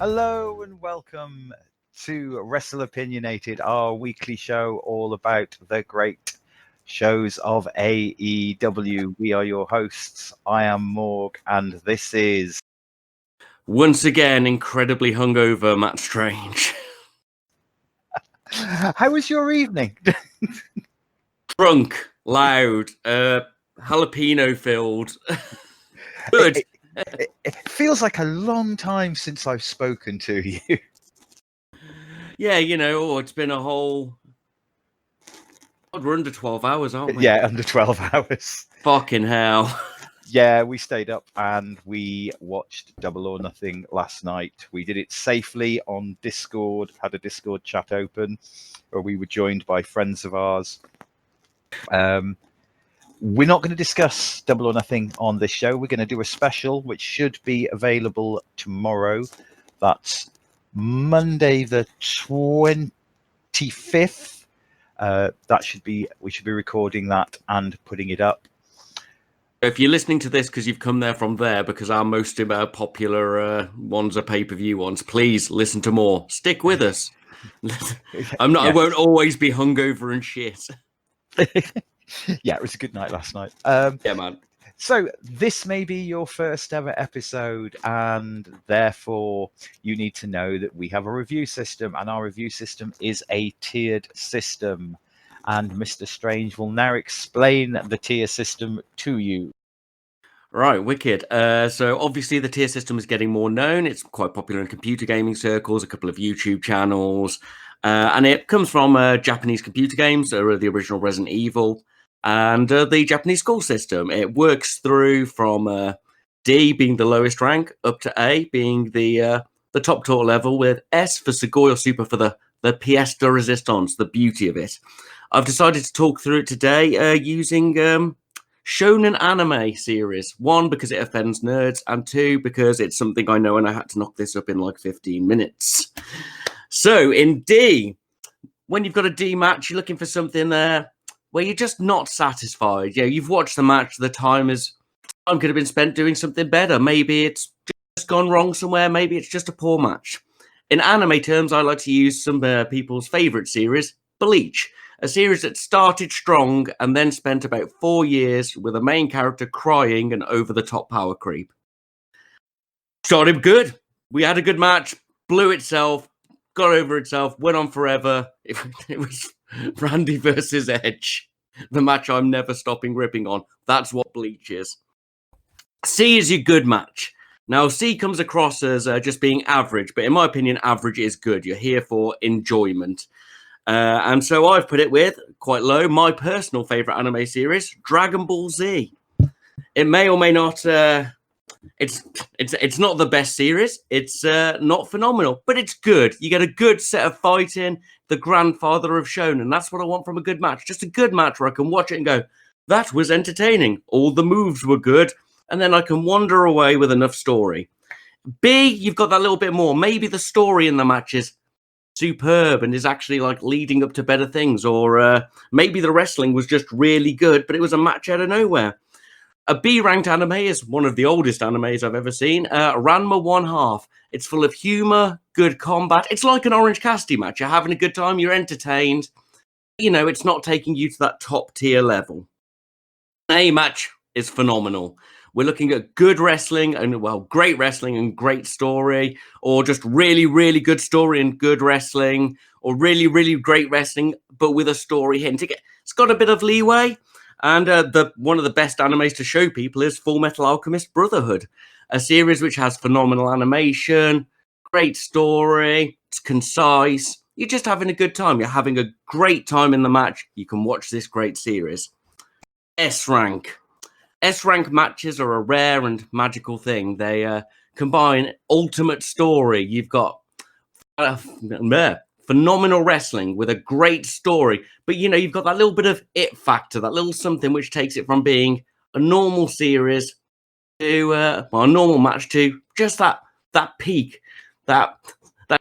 Hello and welcome to Wrestle Opinionated, our weekly show all about the great shows of AEW. We are your hosts. I am Morg, and this is... Once again, incredibly hungover Matt Strange. How was your evening? Drunk, loud, jalapeno filled. Good. It feels like a long time since I've spoken to you. Yeah, it's been a whole... God, we're under 12 hours, aren't we? Yeah, under 12 hours. Fucking hell. Yeah, we stayed up and we watched Double or Nothing last night. We did it safely on Discord, had a Discord chat open where we were joined by friends of ours. We're not going to discuss Double or Nothing on this show. We're going to do a special which should be available tomorrow. That's Monday the 25th. We should be recording that and putting it up. If you're listening to this because you've come there from there, because our most popular ones are pay-per-view ones, please listen to more. Stick with us. I won't always be hungover and shit. Yeah, it was a good night last night. Yeah, man. So this may be your first ever episode, and therefore you need to know that we have a review system, and our review system is a tiered system. And Mr. Strange will now explain the tier system to you. Right, wicked. So obviously the tier system is getting more known. It's quite popular in computer gaming circles, a couple of YouTube channels. And it comes from Japanese computer games, the original Resident Evil, and the Japanese school system. It works through from D being the lowest rank up to A being the top total level, with S for Sugoi or Super for the pièce de résistance, the beauty of it. I've decided to talk through it today using shonen anime series. 1, because it offends nerds, and 2, because it's something I know and I had to knock this up in like 15 minutes. So in D, when you've got a D match, you're looking for something there where you're just not satisfied. You've watched the match, the time could have been spent doing something better. Maybe it's just gone wrong somewhere. Maybe it's just a poor match. In anime terms, I like to use some people's favorite series, Bleach. A series that started strong and then spent about 4 years with a main character crying and over-the-top power creep. Started good. We had a good match, blew itself, got over itself, went on forever. It was Randy versus Edge, the match I'm never stopping ripping on. That's what Bleach is. C is your good match. Now, C comes across as just being average, but in my opinion, average is good. You're here for enjoyment. And so I've put it with, quite low, my personal favourite anime series, Dragon Ball Z. It may or may not... It's not the best series. It's not phenomenal, but it's good. You get a good set of fighting, the grandfather of shonen. That's what I want from a good match. Just a good match where I can watch it and go, that was entertaining. All the moves were good. And then I can wander away with enough story. B, you've got that little bit more. Maybe the story in the match is superb and is actually like leading up to better things. Or maybe the wrestling was just really good, but it was a match out of nowhere. A B-ranked anime is one of the oldest animes I've ever seen. Ranma 1/2. It's full of humor, good combat. It's like an Orange Cassidy match. You're having a good time. You're entertained. It's not taking you to that top tier level. A match is phenomenal. We're looking at good wrestling and, great wrestling and great story, or just really, really good story and good wrestling, or really, really great wrestling, but with a story hint. It's got a bit of leeway. And one of the best animes to show people is Full Metal Alchemist Brotherhood, a series which has phenomenal animation, great story, it's concise. You're just having a good time. You're having a great time in the match. You can watch this great series. S-rank. S-rank matches are a rare and magical thing. They combine ultimate story. You've got phenomenal wrestling with a great story, but you've got that little bit of it factor, that little something which takes it from being a normal series to a normal match to just that peak, that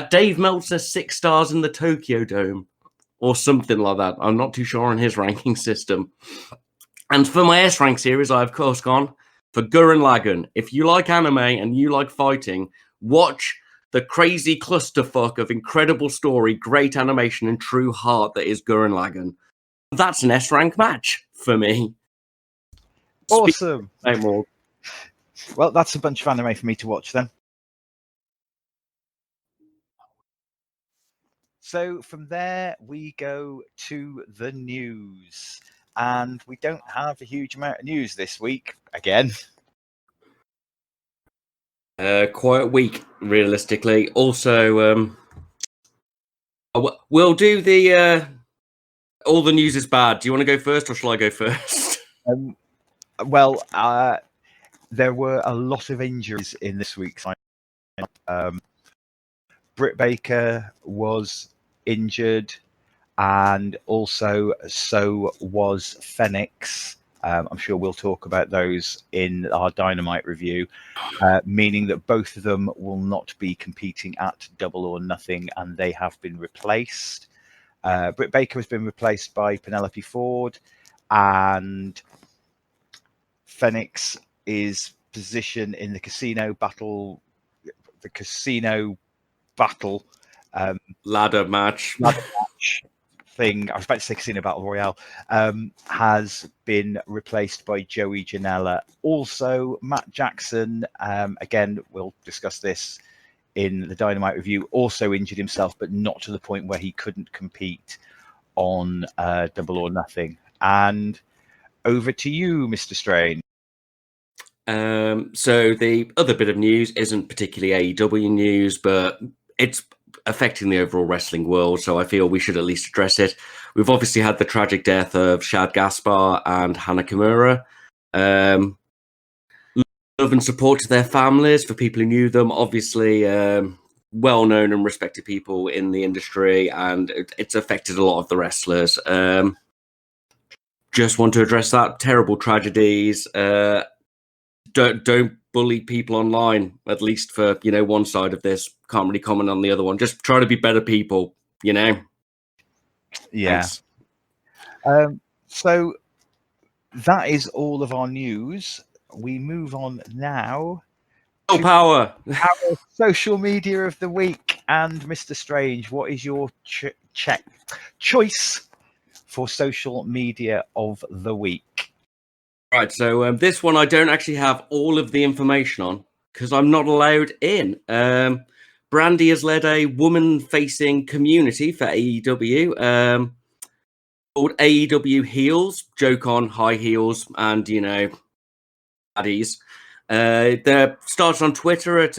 Dave Meltzer 6 stars in the Tokyo Dome or something like that. I'm not too sure on his ranking system. And for my S-rank series, I of course gone for Gurren Lagann. If you like anime and you like fighting, watch the crazy clusterfuck of incredible story, great animation, and true heart that is Gurren Lagann. That's an S-rank match for me. Awesome. Hey, Morg. Well, that's a bunch of anime for me to watch then. So from there, we go to the news. And we don't have a huge amount of news this week, again. Quiet week, realistically. Also, we'll do the all the news is bad. Do you want to go first, or shall I go first? Well, there were a lot of injuries in this week's. Britt Baker was injured, and also so was Phoenix. I'm sure we'll talk about those in our Dynamite review, meaning that both of them will not be competing at Double or Nothing, and they have been replaced. Britt Baker has been replaced by Penelope Ford, and Phoenix is positioned in the casino battle. Ladder match Thing. I was about to say Casino Battle Royale. Has been replaced by Joey Janela. Also, Matt Jackson. Again, we'll discuss this in the Dynamite review. Also injured himself, but not to the point where he couldn't compete on Double or Nothing. And over to you, Mr. Strange. So the other bit of news isn't particularly AEW news, but it's affecting the overall wrestling world, so I feel we should at least address it. We've obviously had the tragic death of Shad Gaspar and Hana Kimura. Love and support to their families, for people who knew them. Obviously, well-known and respected people in the industry, and it's affected a lot of the wrestlers. Just want to address that. Terrible tragedies. Don't bully people online, at least for, one side of this. Can't really comment on the other one. Just try to be better people, Yeah. Thanks. So that is all of our news. We move on now to power. Our social media of the week. And Mr. Strange, what is your choice for social media of the week? Right, so this one I don't actually have all of the information on because I'm not allowed in. Brandy has led a woman-facing community for AEW called AEW Heels, joke on high heels and, baddies. They're started on Twitter at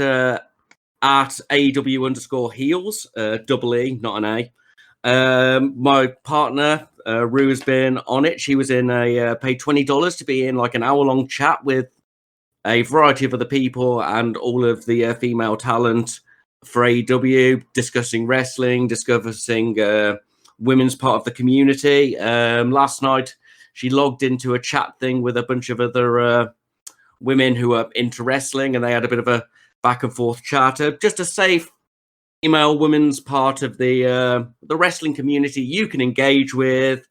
AEW_heels, double E, not an A. My partner, Rue, has been on it. She was in paid $20 to be in like an hour-long chat with a variety of other people and all of the female talent for AEW, discussing wrestling, discussing women's part of the community. Last night, she logged into a chat thing with a bunch of other women who are into wrestling, and they had a bit of a back and forth chat. Just a safe female women's part of the wrestling community you can engage with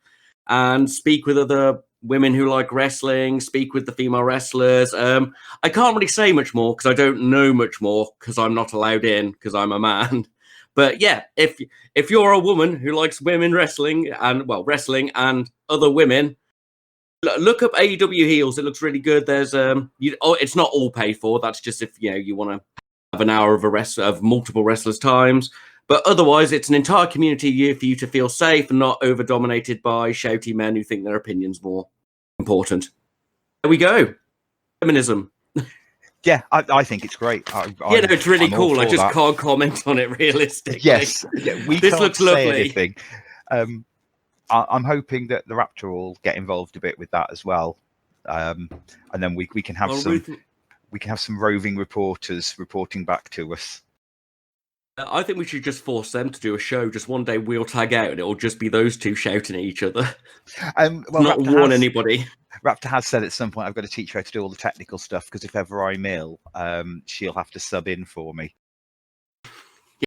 and speak with other women who like wrestling, speak with the female wrestlers. I can't really say much more because I don't know much more because I'm not allowed in because I'm a man. But yeah, if you're a woman who likes women wrestling and and other women, look up AEW Heels. It looks really good. There's it's not all paid for. That's just if you want to have an hour of multiple wrestlers' times. But otherwise, it's an entire community for you to feel safe and not over-dominated by shouty men who think their opinion's more important. There we go. Feminism. Yeah, I think it's great. It's really cool. I just can't comment on it realistically. Yes, this looks lovely. Anything. I'm hoping that the Raptor will get involved a bit with that as well, and then we can have some roving reporters reporting back to us. I think we should just force them to do a show. Just one day we'll tag out and it'll just be those two shouting at each other. Not warn anybody. Raptor has said at some point I've got to teach her how to do all the technical stuff because if ever I'm ill, she'll have to sub in for me. Yeah,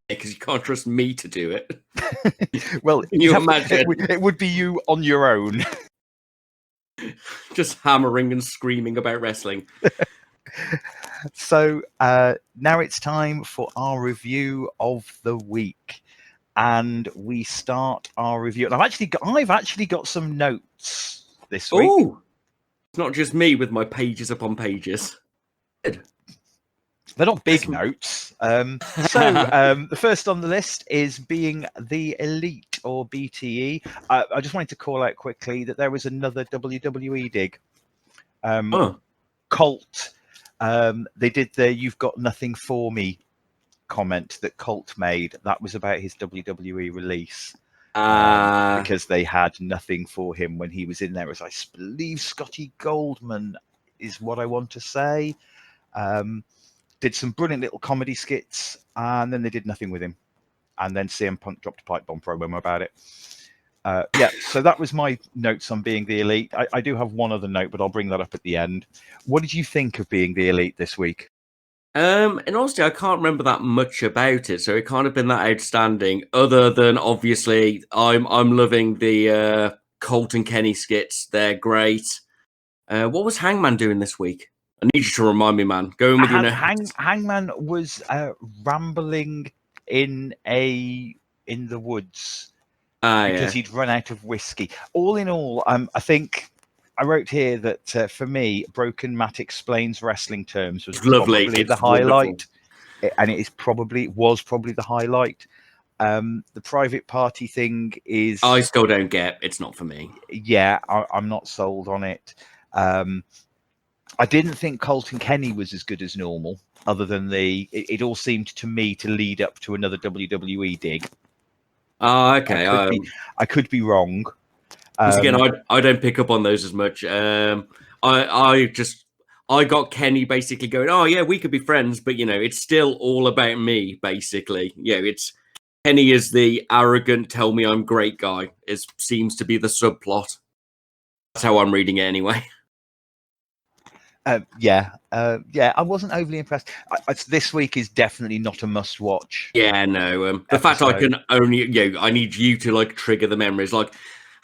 because you can't trust me to do it. Well, you imagine it would be you on your own. Just hammering and screaming about wrestling. So now it's time for our review of the week, and we start our review. And I've actually got some notes this week. Oh, it's not just me with my pages upon pages. Good. They're not big notes. The first on the list is being the Elite, or BTE. I just wanted to call out quickly that there was another WWE dig. Colt. They did the "You've Got Nothing for Me" comment that Colt made. That was about his WWE release. Because they had nothing for him when he was in there, as I believe Scotty Goldman is what I want to say. Did some brilliant little comedy skits, and then they did nothing with him. And then CM Punk dropped a pipe bomb promo about it. So that was my notes on being the Elite. I do have one other note, but I'll bring that up at the end. What did you think of being the Elite this week? And honestly, I can't remember that much about it, so it can't have been that outstanding. Other than obviously, I'm loving the Colt and Kenny skits. They're great. What was Hangman doing this week? I need you to remind me, man. Go in with your notes. Hangman was rambling in the woods because he'd run out of whiskey. All in all, I think I wrote here that for me, Broken Matt Explains Wrestling Terms was probably the highlight, and it was probably the highlight. The private party thing is... I still don't get. It's not for me. Yeah, I'm not sold on it. I didn't think Colt and Kenny was as good as normal, other than it all seemed to me to lead up to another WWE dig. Okay. I could be wrong. Again, I don't pick up on those as much. I got Kenny basically going, oh yeah, we could be friends, but it's still all about me, basically. It's Kenny is the arrogant, tell me I'm great guy. It seems to be the subplot. That's how I'm reading it anyway. I wasn't overly impressed. This week is definitely not a must-watch. Yeah, no. The fact I can only, I need you to trigger the memories.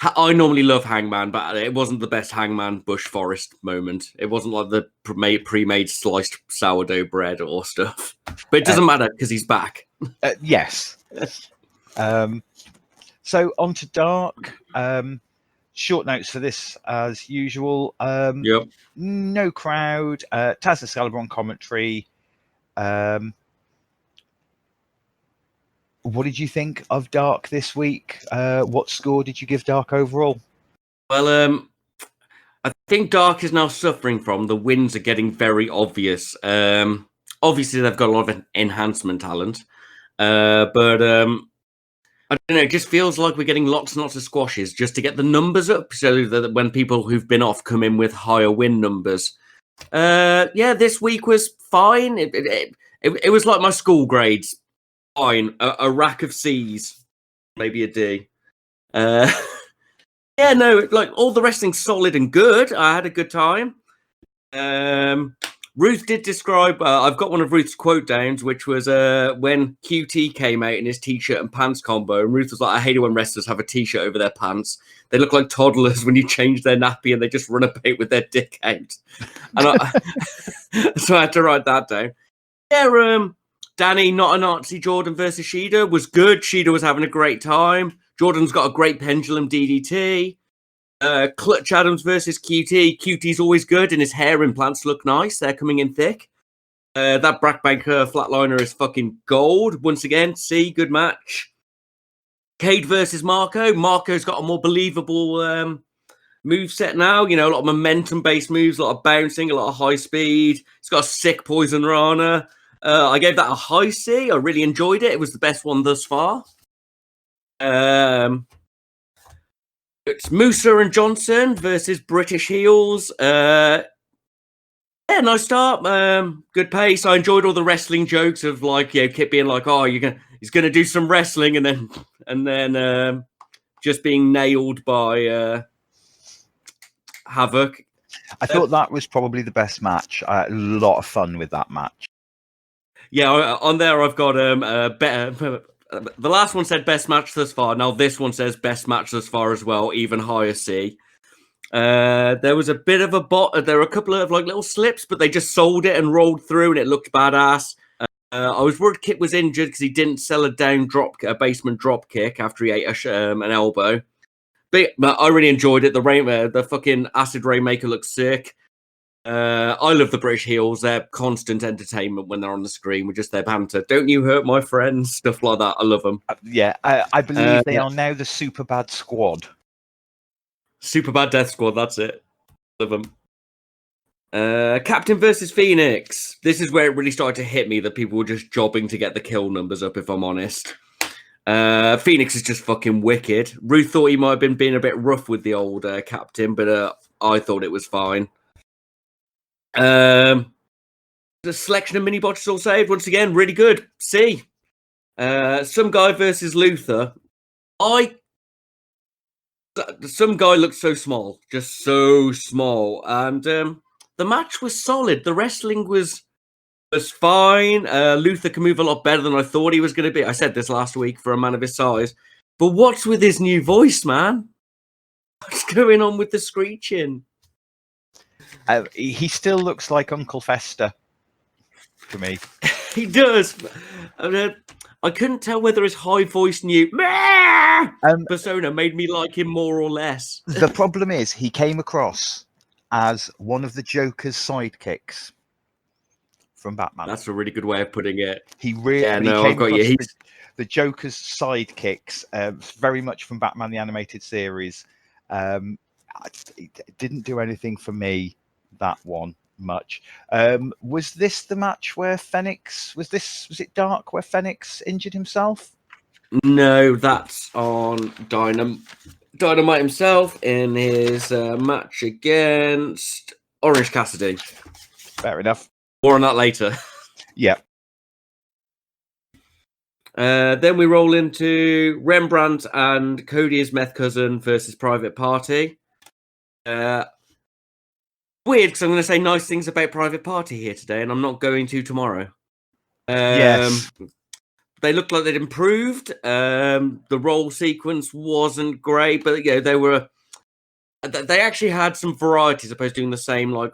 I normally love Hangman, but it wasn't the best Hangman Bush Forest moment. It wasn't like the pre-made sliced sourdough bread or stuff. But it doesn't matter because he's back. Yes. So on to Dark. Short notes for this, as usual. Yep. No crowd. Taz Excalibur on commentary. What did you think of Dark this week? What score did you give Dark overall? Well, I think Dark is now suffering from the wins are getting very obvious. Obviously, they've got a lot of enhancement talent, but I don't know, it just feels like we're getting lots and lots of squashes just to get the numbers up so that when people who've been off come in with higher win numbers. This week was fine. It was like my school grades. Fine. A rack of C's. Maybe a D. All the wrestling's solid and good. I had a good time. Ruth did describe, I've got one of Ruth's quote downs, which was when QT came out in his t-shirt and pants combo, and Ruth was like, I hate it when wrestlers have a t-shirt over their pants. They look like toddlers when you change their nappy and they just run about with their dick out. And so I had to write that down. Yeah, Danny, not a Nazi, Jordan versus Shida was good. Shida was having a great time. Jordan's got a great pendulum DDT. Clutch Adams versus QT. QT's always good, and his hair implants look nice. They're coming in thick. That Brackbanker flatliner is fucking gold. Once again, good match. Cade versus Marco. Marco's got a more believable move set now. A lot of momentum-based moves, a lot of bouncing, a lot of high speed. It's got a sick Poison Rana. I gave that a high C. I really enjoyed it. It was the best one thus far. It's Musa and Johnson versus British Heels. Nice start. Good pace. I enjoyed all the wrestling jokes of Kit being like, "Oh, he's gonna do some wrestling," and then just being nailed by Havoc. I thought that was probably the best match. I had a lot of fun with that match. Yeah, on there I've got better. The last one said best match thus far. Now this one says best match thus far as well, even higher C. There was a bit of a bot. There were a couple of like little slips, but they just sold it and rolled through, and it looked badass. I was worried Kit was injured because he didn't sell a basement drop kick after he ate an elbow. But I really enjoyed it. The fucking acid rainmaker looks sick. I love the British heels. They're constant entertainment when they're on the screen with just their banter. Don't you hurt my friends? Stuff like that. I love them. Yeah, I believe they are now the Super Bad Squad. Super Bad Death Squad. That's it. Love them. Captain versus Phoenix. This is where it really started to hit me that people were just jobbing to get the kill numbers up, if I'm honest. Phoenix is just fucking wicked. Ruth thought he might have been being a bit rough with the old captain, but I thought it was fine. The selection of mini botches all saved. Once again, really good. C. Some guy versus Luther. Some guy looked so small. Just so small. And the match was solid. The wrestling was fine. Luther can move a lot better than I thought he was going to be. I said this last week for a man of his size. But what's with his new voice, man? What's going on with the screeching? He still looks like Uncle Fester to me. He does. I couldn't tell whether his high-voiced new persona made me like him more or less. The problem is he came across as one of the Joker's sidekicks from Batman. That's a really good way of putting it. He really I've got you. The Joker's sidekicks, very much from Batman the Animated Series. It didn't do anything for me, that one, much. Was this the match where Phoenix... Was it Dark where Phoenix injured himself? No, that's on Dynamite himself in his match against Orange Cassidy. Fair enough. More on that later. Yeah. Then we roll into Rembrandt and Cody's meth cousin versus Private Party. Weird, because I'm going to say nice things about Private Party here today, and I'm not going to tomorrow. Yes. They looked like they'd improved. The roll sequence wasn't great, but they actually had some variety as opposed to doing the same like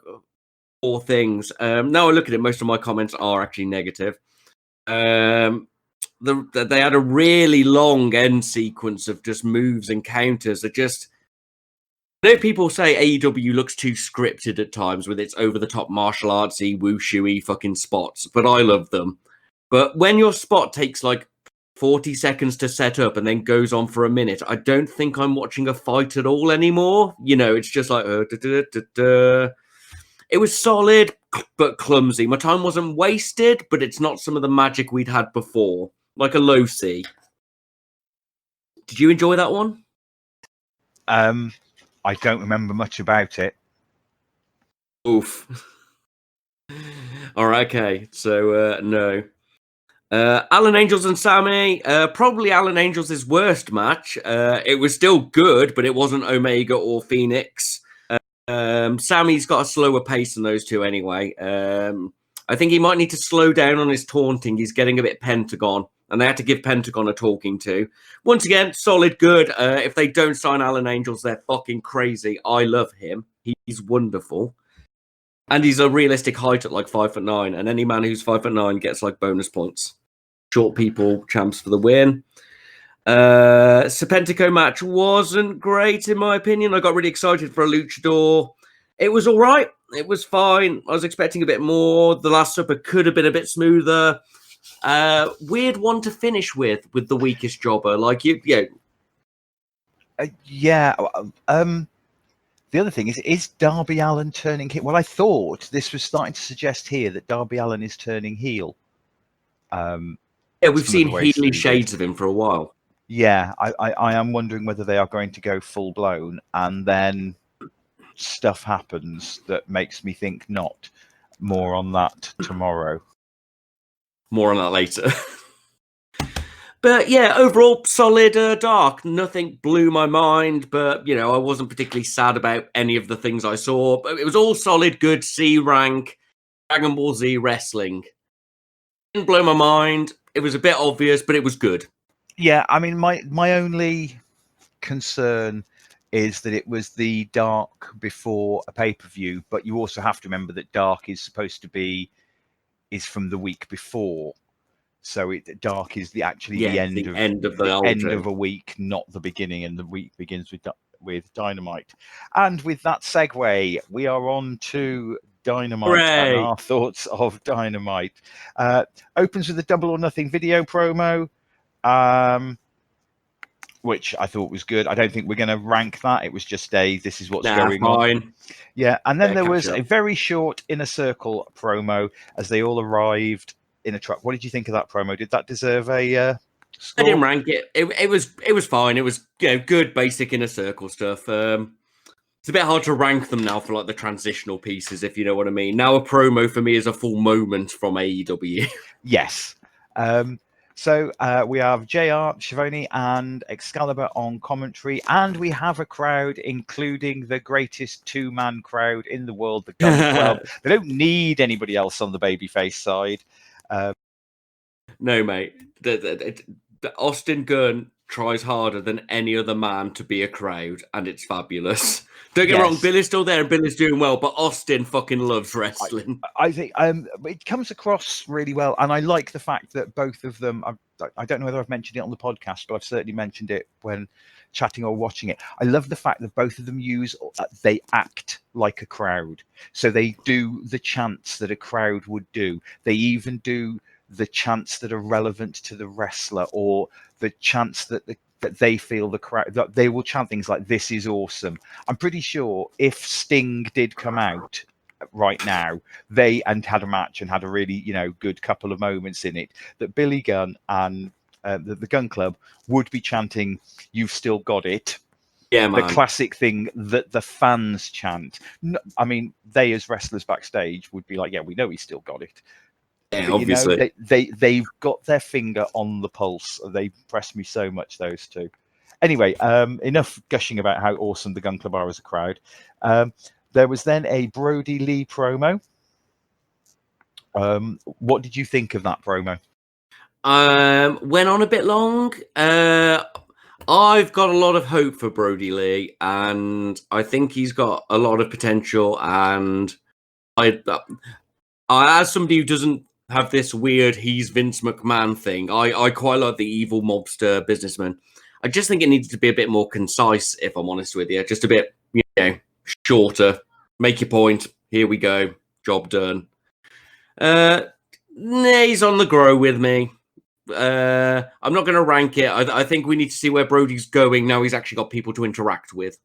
4 things. Now I look at it, most of my comments are actually negative. They had a really long end sequence of just moves and counters that just... I know people say AEW looks too scripted at times with its over-the-top martial artsy, wushu-y fucking spots, but I love them. But when your spot takes like 40 seconds to set up and then goes on for a minute, I don't think I'm watching a fight at all anymore. You know, it's just like... It was solid, but clumsy. My time wasn't wasted, but it's not some of the magic we'd had before. Like a low C. Did you enjoy that one? I don't remember much about it. Oof. All right, okay. So, no. Alan Angels and Sammy. Probably Alan Angels' worst match. It was still good, but it wasn't Omega or Phoenix. Sammy's got a slower pace than those two anyway. I think he might need to slow down on his taunting. He's getting a bit Pentagon, and they had to give Pentagon a talking to. Once again, solid, good. If they don't sign Alan Angels, they're fucking crazy. I love him. He's wonderful. And he's a realistic height at like 5'9", and any man who's 5'9" gets like bonus points. Short people, champs for the win. Serpentico match wasn't great in my opinion. I got really excited for a luchador. It was all right. It was fine. I was expecting a bit more. The Last Supper could have been a bit smoother. Weird one to finish with the weakest jobber. Like yeah. The other thing is Darby Allin turning heel? Well, I thought this was starting to suggest here that Darby Allin is turning heel. Yeah, we've seen heely shades of him for a while. Yeah, I am wondering whether they are going to go full blown, and then stuff happens that makes me think not. More on that tomorrow. More on that later. But yeah, overall solid Dark. Nothing blew my mind, but you know, I wasn't particularly sad about any of the things I saw. But it was all solid, good C rank Dragon Ball Z wrestling. Didn't blow my mind. It was a bit obvious, but it was good. Yeah, I mean, my only concern is that it was the Dark before a pay-per-view, but you also have to remember that Dark is supposed to be from the week before. So Dark is the end of the end of a week, not the beginning, and the week begins with Dynamite. And with that segue, we are on to Dynamite. Hooray! And our thoughts of Dynamite. Opens with a Double or Nothing video promo, which I thought was good. I don't think we're going to rank that. It was just this is what's going on. Yeah, and then there was a very short Inner Circle promo as they all arrived in a truck. What did you think of that promo? Did that deserve a score? I didn't rank it. It was fine. It was good basic Inner Circle stuff. It's a bit hard to rank them now for like the transitional pieces, if you know what I mean. Now a promo for me is a full moment from AEW. Yes. So we have JR, Schiavone, and Excalibur on commentary, and we have a crowd, including the greatest two-man crowd in the world, the Gun Club. They don't need anybody else on the babyface side. No, mate. The Austin Gunn tries harder than any other man to be a crowd, and it's fabulous. Don't get me wrong, Billy's still there and Billy's doing well, but Austin fucking loves wrestling. I think it comes across really well, and I like the fact that both of them, I don't know whether I've mentioned it on the podcast, but I've certainly mentioned it when chatting or watching it. I love the fact that both of them they act like a crowd. So they do the chants that a crowd would do. They even do the chants that are relevant to the wrestler, or the chants that they feel the crowd, that they will chant things like "This is awesome." I'm pretty sure if Sting did come out right now, and had a match and had a really good couple of moments in it, that Billy Gunn and the Gun Club would be chanting "You've still got it." Yeah, man. The classic thing that the fans chant. I mean, they as wrestlers backstage would be like, "Yeah, we know he's still got it." Yeah, But, obviously. they've got their finger on the pulse. They impress me so much, those two. Anyway, enough gushing about how awesome the Gun Club are as a crowd. There was then a Brodie Lee promo. What did you think of that promo? Went on a bit long. I've got a lot of hope for Brodie Lee, and I think he's got a lot of potential. And I as somebody who doesn't have this weird he's Vince McMahon thing, I quite like the evil mobster businessman. I just think it needs to be a bit more concise, if I'm honest with you. Just a bit, shorter. Make your point. Here we go. Job done. He's on the grow with me. I'm not going to rank it. I think we need to see where Brodie's going now he's actually got people to interact with.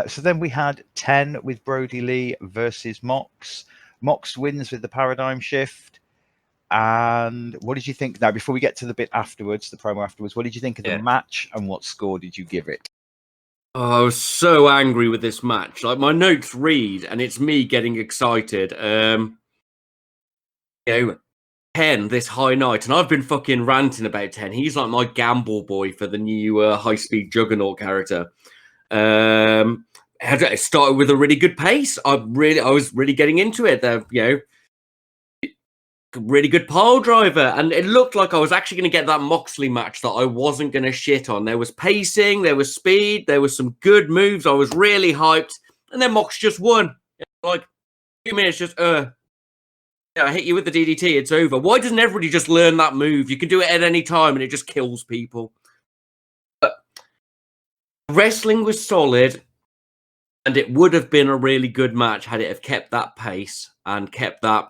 So then we had 10 with Brodie Lee versus Mox. Mox wins with the paradigm shift. And what did you think? Now, before we get to the bit afterwards, the promo afterwards, what did you think of the match, and what score did you give it? Oh, I was so angry with this match. Like, my notes read, and it's me getting excited. 10 this high night, and I've been fucking ranting about 10. He's like my gamble boy for the new high-speed Juggernaut character. It started with a really good pace. I was really getting into it. Really good pile driver, and it looked like I was actually going to get that Moxley match that I wasn't going to shit on. There was pacing, there was speed, there was some good moves. I was really hyped, and then Mox just won. Like 2 minutes, just I hit you with the DDT. It's over. Why doesn't everybody just learn that move? You can do it at any time, and it just kills people. But wrestling was solid. And it would have been a really good match had it have kept that pace and kept that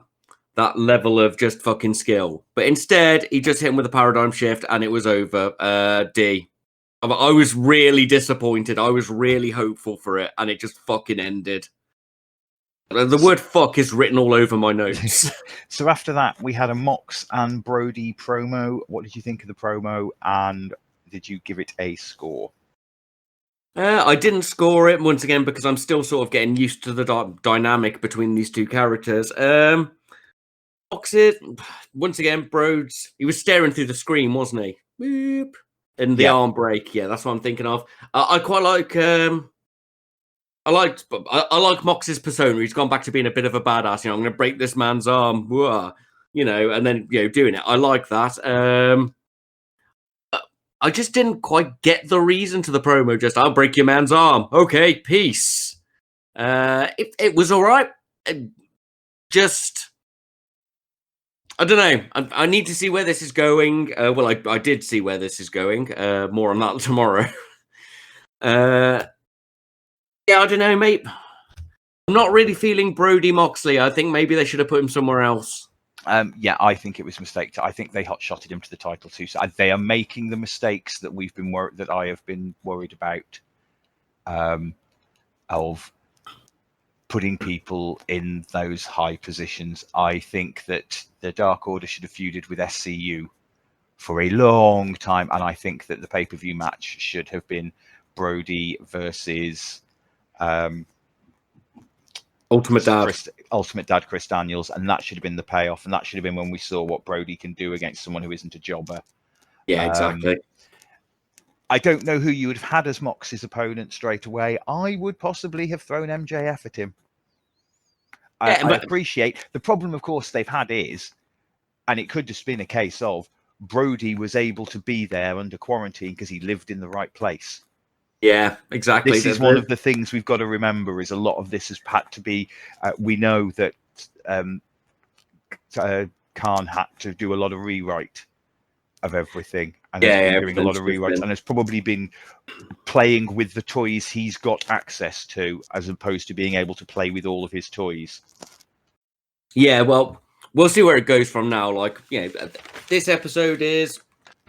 level of just fucking skill. But instead, he just hit him with a paradigm shift and it was over. D. I was really disappointed. I was really hopeful for it, and it just fucking ended. The word fuck is written all over my notes. So after that, we had a Mox and Brodie promo. What did you think of the promo, and did you give it a score? I didn't score it, once again, because I'm still sort of getting used to the dynamic between these two characters. Mox, once again, Brodes, he was staring through the screen, wasn't he? Boop. And the arm break, that's what I'm thinking of. I quite like... I like Mox's persona. He's gone back to being a bit of a badass. I'm going to break this man's arm, and then doing it. I like that. I just didn't quite get the reason to the promo. Just, I'll break your man's arm. Okay, peace. It was all right. Just, I don't know. I need to see where this is going. Well, I did see where this is going. More on that tomorrow. Yeah, I don't know, mate. I'm not really feeling Brodie Moxley. I think maybe they should have put him somewhere else. Yeah, I think it was a mistake. I think they hot-shotted him to the title too. So they are making the mistakes that that I have been worried about, of putting people in those high positions. I think that the Dark Order should have feuded with SCU for a long time, and I think that the pay-per-view match should have been Brodie versus Ultimate Dad Chris Daniels, and that should have been the payoff, and that should have been when we saw what Brodie can do against someone who isn't a jobber. Yeah, exactly. I don't know who you would have had as Mox's opponent straight away. I would possibly have thrown MJF at him. I appreciate the problem, of course, they've had is, and it could just been a case of Brodie was able to be there under quarantine because he lived in the right place. Yeah, exactly. This is one of the things we've got to remember is a lot of this has had to be, we know that Khan had to do a lot of rewrite of everything. And has been doing a lot of rewrites and has probably been playing with the toys he's got access to as opposed to being able to play with all of his toys. Yeah, well, we'll see where it goes from now. Like, this episode is...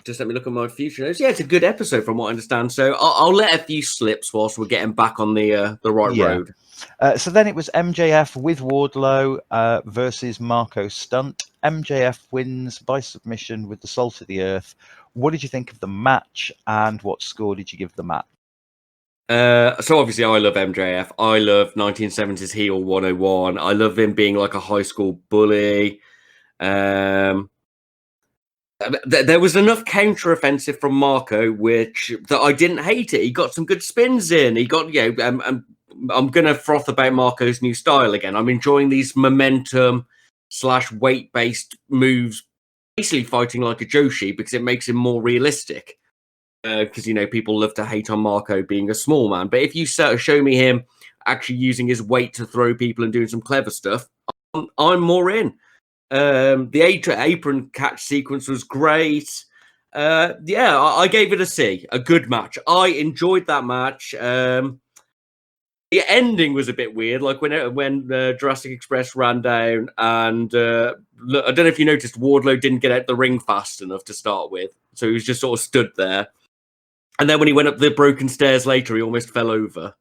Just let me look at my future notes. Yeah, it's a good episode from what I understand. So I'll let a few slips whilst we're getting back on the right road. So then it was MJF with Wardlow versus Marcos Stunt. MJF wins by submission with the Salt of the Earth. What did you think of the match, and what score did you give the match? So obviously I love MJF. I love 1970s heel 101. I love him being like a high school bully. There was enough counter-offensive from Marco, that I didn't hate it. He got some good spins in. He got, I'm going to froth about Marco's new style again. I'm enjoying these momentum/weight-based moves, basically fighting like a Joshi because it makes him more realistic. Because, people love to hate on Marco being a small man. But if you show me him actually using his weight to throw people and doing some clever stuff, I'm more in. The apron catch sequence was great. I gave it a C. A good match. I enjoyed that match. The ending was a bit weird, like when Jurassic Express ran down, and look, I don't know if you noticed, Wardlow didn't get out the ring fast enough to start with, so he was just sort of stood there. And then when he went up the broken stairs later, he almost fell over.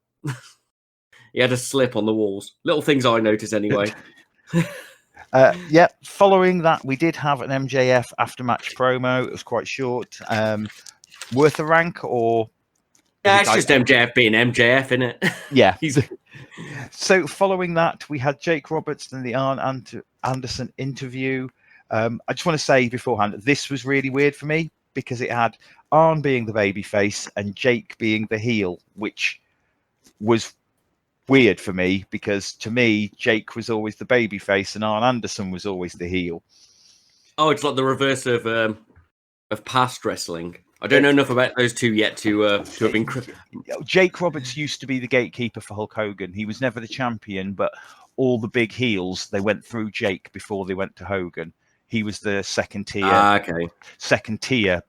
He had a slip on the walls. Little things I notice anyway. Following that, we did have an MJF after-match promo. It was quite short. Worth a rank, or... Yeah, it's just MJF being MJF, innit? Yeah. So following that, we had Jake Roberts and the Arn Anderson interview. I just want to say beforehand, this was really weird for me because it had Arn being the babyface and Jake being the heel, which was weird for me because to me, Jake was always the babyface and Arn Anderson was always the heel. Oh, it's like the reverse of past wrestling. I don't know enough about those two yet to have been. Jake Roberts used to be the gatekeeper for Hulk Hogan. He was never the champion, but all the big heels, they went through Jake before they went to Hogan. He was the second tier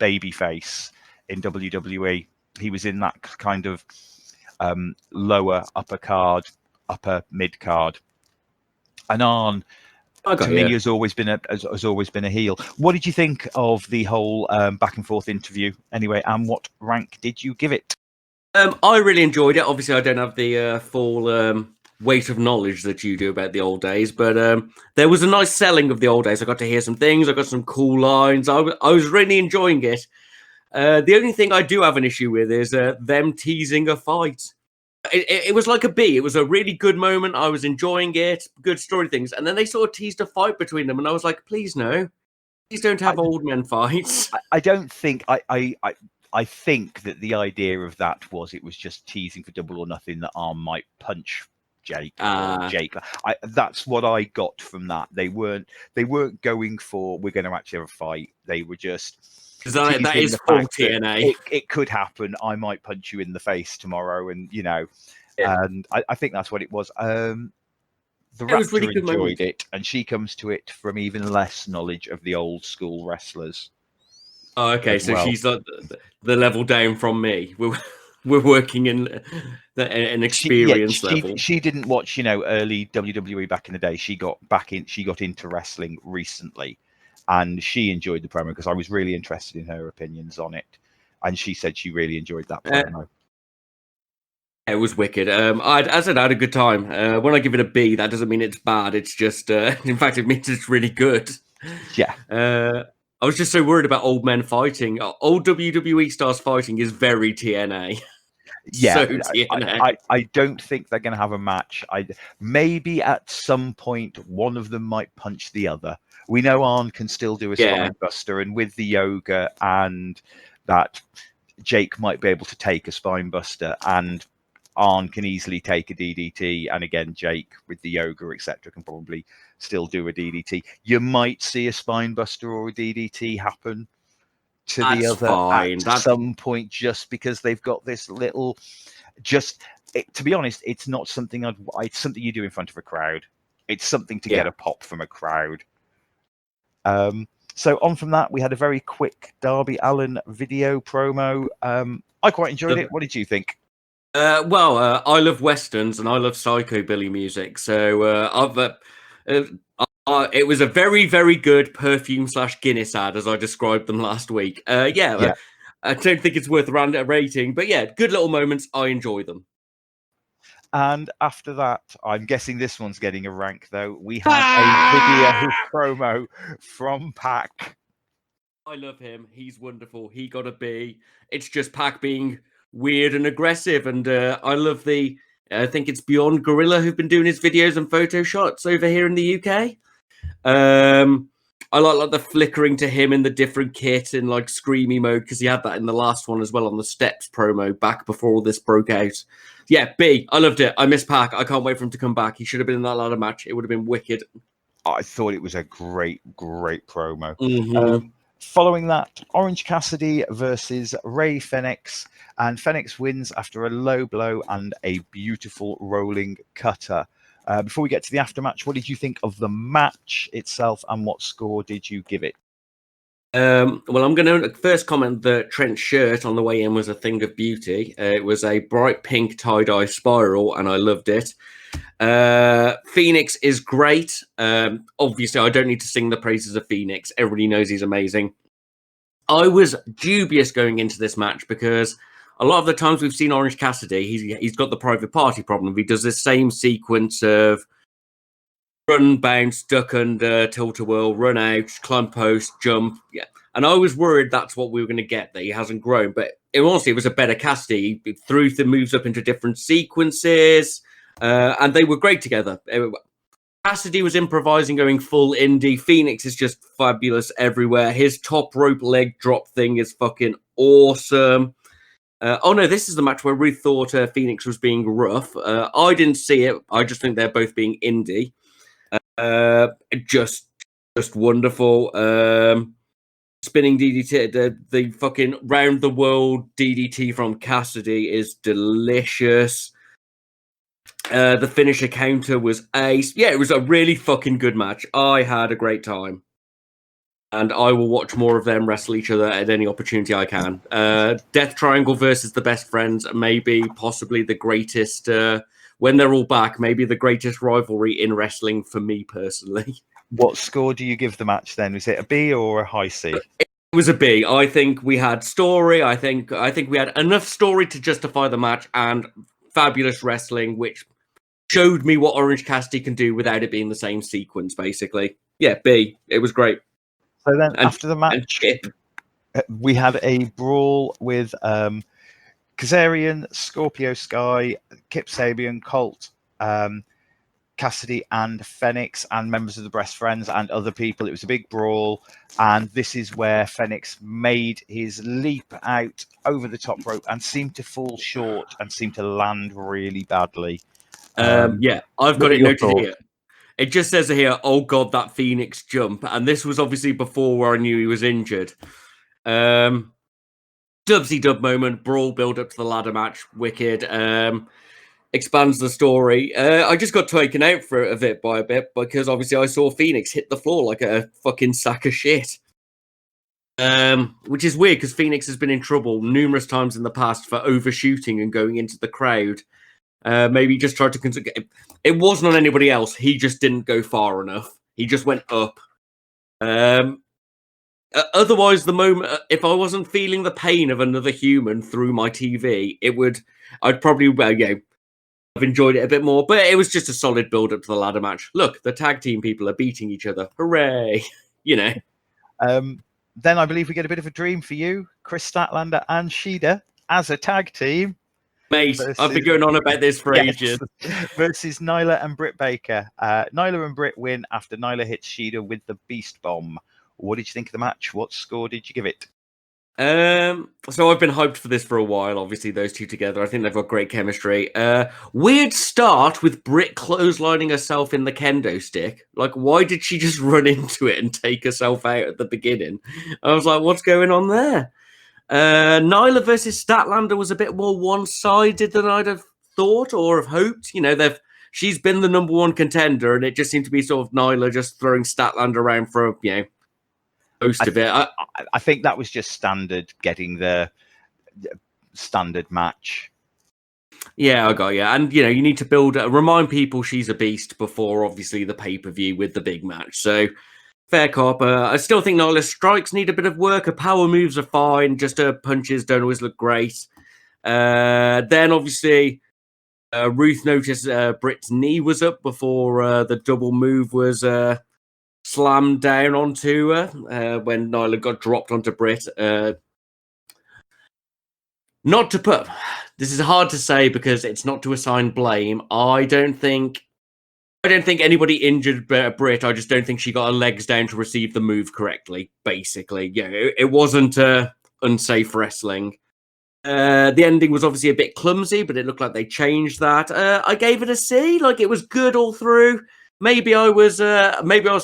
babyface in WWE. He was in that kind of lower upper mid card. And Arn, to me, has always been a heel. What did you think of the whole back and forth interview anyway, and what rank did you give it? I really enjoyed it. Obviously, I don't have the full weight of knowledge that you do about the old days, but there was a nice selling of the old days. I got to hear some things. I got some cool lines. I was really enjoying it. The only thing I do have an issue with is them teasing a fight. It was like a B. It was a really good moment. I was enjoying it. Good story things. And then they sort of teased a fight between them. And I was like, please no. Please don't have old men fights. I don't think... I think that the idea of that was it was just teasing for Double or Nothing that Arn might punch Jake. Jake. That's what I got from that. They weren't going for we're going to actually have a fight. They were just That is the full fact that TNA. it could happen. I might punch you in the face tomorrow, and Yeah. and I think that's what it was. The It was Raptor really good enjoyed moment. it, and she comes to it from even less knowledge of the old school wrestlers. Oh, okay, so well. she's like the level down from me. We're working in an experience level. She didn't watch early WWE back in the day. She got into wrestling recently, and she enjoyed the promo because I was really interested in her opinions on it, and she said she really enjoyed that promo. It was wicked. I said I had a good time. When I give it a B, that doesn't mean it's bad. It's just, in fact, it means it's really good. Yeah. I was just so worried about old men fighting. Old WWE stars fighting is very TNA. Yeah, So TNA. I don't think they're going to have a match. Maybe at some point one of them might punch the other. We know Arn can still do a spine buster, and with the yoga and that, Jake might be able to take a spine buster, and Arn can easily take a DDT, and again Jake with the yoga etc. can probably still do a DDT. You might see a spine buster or a DDT happen to the other at some point, just because they've got this little. To be honest, it's not something it's something you do in front of a crowd. It's something to get a pop from a crowd. So on from that, we had a very quick Darby Allin video promo. I quite enjoyed it. What did you think? I love westerns and I love psychobilly music. So it was a very, very good perfume / Guinness ad, as I described them last week. I don't think it's worth a rating, but yeah, good little moments. I enjoy them. And after that, I'm guessing this one's getting a rank, though. We had a video promo from Pac. I love him. He's wonderful. He got a B. It's just Pac being weird and aggressive. And I love I think it's Beyond Gorilla who've been doing his videos and photo shots over here in the UK. I like the flickering to him in the different kit in like screamy mode, because he had that in the last one as well on the Steps promo back before all this broke out. Yeah, B. I loved it. I miss Pac. I can't wait for him to come back. He should have been in that ladder match. It would have been wicked. I thought it was a great promo. Mm-hmm. Following that, Orange Cassidy versus Ray Fenix, and Fenix wins after a low blow and a beautiful rolling cutter. Before we get to the aftermatch, what did you think of the match itself, and what score did you give it? I'm going to first comment that Trent's shirt on the way in was a thing of beauty. It was a bright pink tie-dye spiral, and I loved it. Phoenix is great. Obviously, I don't need to sing the praises of Phoenix. Everybody knows he's amazing. I was dubious going into this match because a lot of the times we've seen Orange Cassidy, he's got the private party problem. He does this same sequence of run, bounce, duck under, tilt-a-whirl, run out, climb post, jump. Yeah. And I was worried that's what we were going to get, that he hasn't grown. But honestly, it was a better Cassidy. He threw the moves up into different sequences, and they were great together. Cassidy was improvising, going full indie. Phoenix is just fabulous everywhere. His top rope leg drop thing is fucking awesome. This is the match where Ruth thought Phoenix was being rough. I didn't see it. I just think they're both being indie. Just wonderful. Spinning DDT, the fucking round the world DDT from Cassidy is delicious. The finisher counter was ace. Yeah, it was a really fucking good match. I had a great time. And I will watch more of them wrestle each other at any opportunity I can. Death Triangle versus the Best Friends, maybe possibly the greatest, when they're all back, maybe the greatest rivalry in wrestling for me personally. What score do you give the match then? Was it a B or a high C? It was a B. I think we had story. I think we had enough story to justify the match, and fabulous wrestling, which showed me what Orange Cassidy can do without it being the same sequence, basically. Yeah, B. It was great. So then after the match, we had a brawl with Kazarian, Scorpio Sky, Kip Sabian, Colt, Cassidy and Fenix, and members of the Best Friends and other people. It was a big brawl, and this is where Fenix made his leap out over the top rope and seemed to fall short and seemed to land really badly. I've got it noted here. It just says here, oh God, that Phoenix jump. And this was obviously before where I knew he was injured. Dubsy dub moment, brawl build up to the ladder match, wicked. Expands the story. I just got taken out for a bit because obviously I saw Phoenix hit the floor like a fucking sack of shit. Which is weird because Phoenix has been in trouble numerous times in the past for overshooting and going into the crowd. Maybe just tried to. It wasn't on anybody else. He just didn't go far enough. He just went up. Otherwise, the moment if I wasn't feeling the pain of another human through my TV, I'd probably I've enjoyed it a bit more. But it was just a solid build up to the ladder match. Look, the tag team people are beating each other. Hooray! Then I believe we get a bit of a dream for you, Chris Statlander and Shida as a tag team. Mate, I've been going on about this for ages. Versus Nyla and Britt Baker. Nyla and Britt win after Nyla hits Shida with the Beast Bomb. What did you think of the match? What score did you give it? So I've been hyped for this for a while. Obviously, those two together, I think they've got great chemistry. Weird start with Britt clotheslining herself in the kendo stick. Like, why did she just run into it and take herself out at the beginning? I was like, what's going on there? Nyla versus Statlander was a bit more one-sided than I'd have thought or have hoped. She's been the number one contender, and it just seemed to be sort of Nyla just throwing Statlander around for most of it. I think that was just standard, getting the standard match. Yeah, I got you. And you need to remind people she's a beast before obviously the pay-per-view with the big match. So fair cop. I still think Nyla's strikes need a bit of work. Her power moves are fine, just her punches don't always look great. Then obviously Ruth noticed Britt's knee was up before the double move was slammed down onto her when Nyla got dropped onto Britt. This is hard to say because it's not to assign blame. I don't think anybody injured Britt. I just don't think she got her legs down to receive the move correctly. Basically, it wasn't unsafe wrestling. The ending was obviously a bit clumsy, but it looked like they changed that. I gave it a C. Like, it was good all through. Maybe I was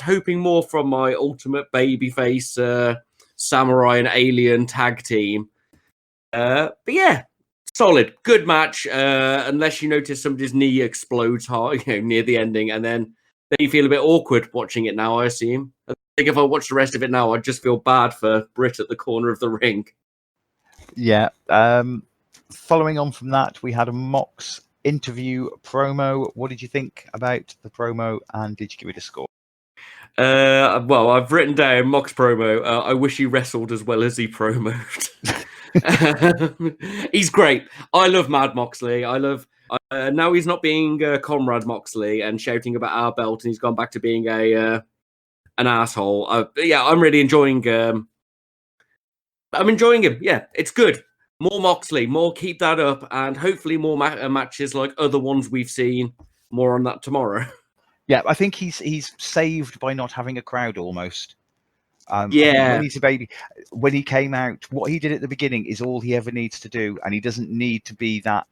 hoping more from my ultimate babyface samurai and alien tag team. But yeah, solid, good match. Unless you notice somebody's knee explodes hard, near the ending, and then you feel a bit awkward watching it now. I assume. I think if I watch the rest of it now, I'd just feel bad for Britt at the corner of the ring. Yeah. Following on from that, we had a Mox interview promo. What did you think about the promo, and did you give it a score? Well, I've written down Mox promo. I wish he wrestled as well as he promoted. He's great. I love Mad Moxley. Now he's not being Comrade Moxley and shouting about our belt, and he's gone back to being an asshole. I'm really enjoying. I'm enjoying him. Yeah, it's good. More Moxley, more keep that up, and hopefully more matches like other ones we've seen. More on that tomorrow. Yeah, I think he's saved by not having a crowd almost. Yeah. When he came out, what he did at the beginning is all he ever needs to do, and he doesn't need to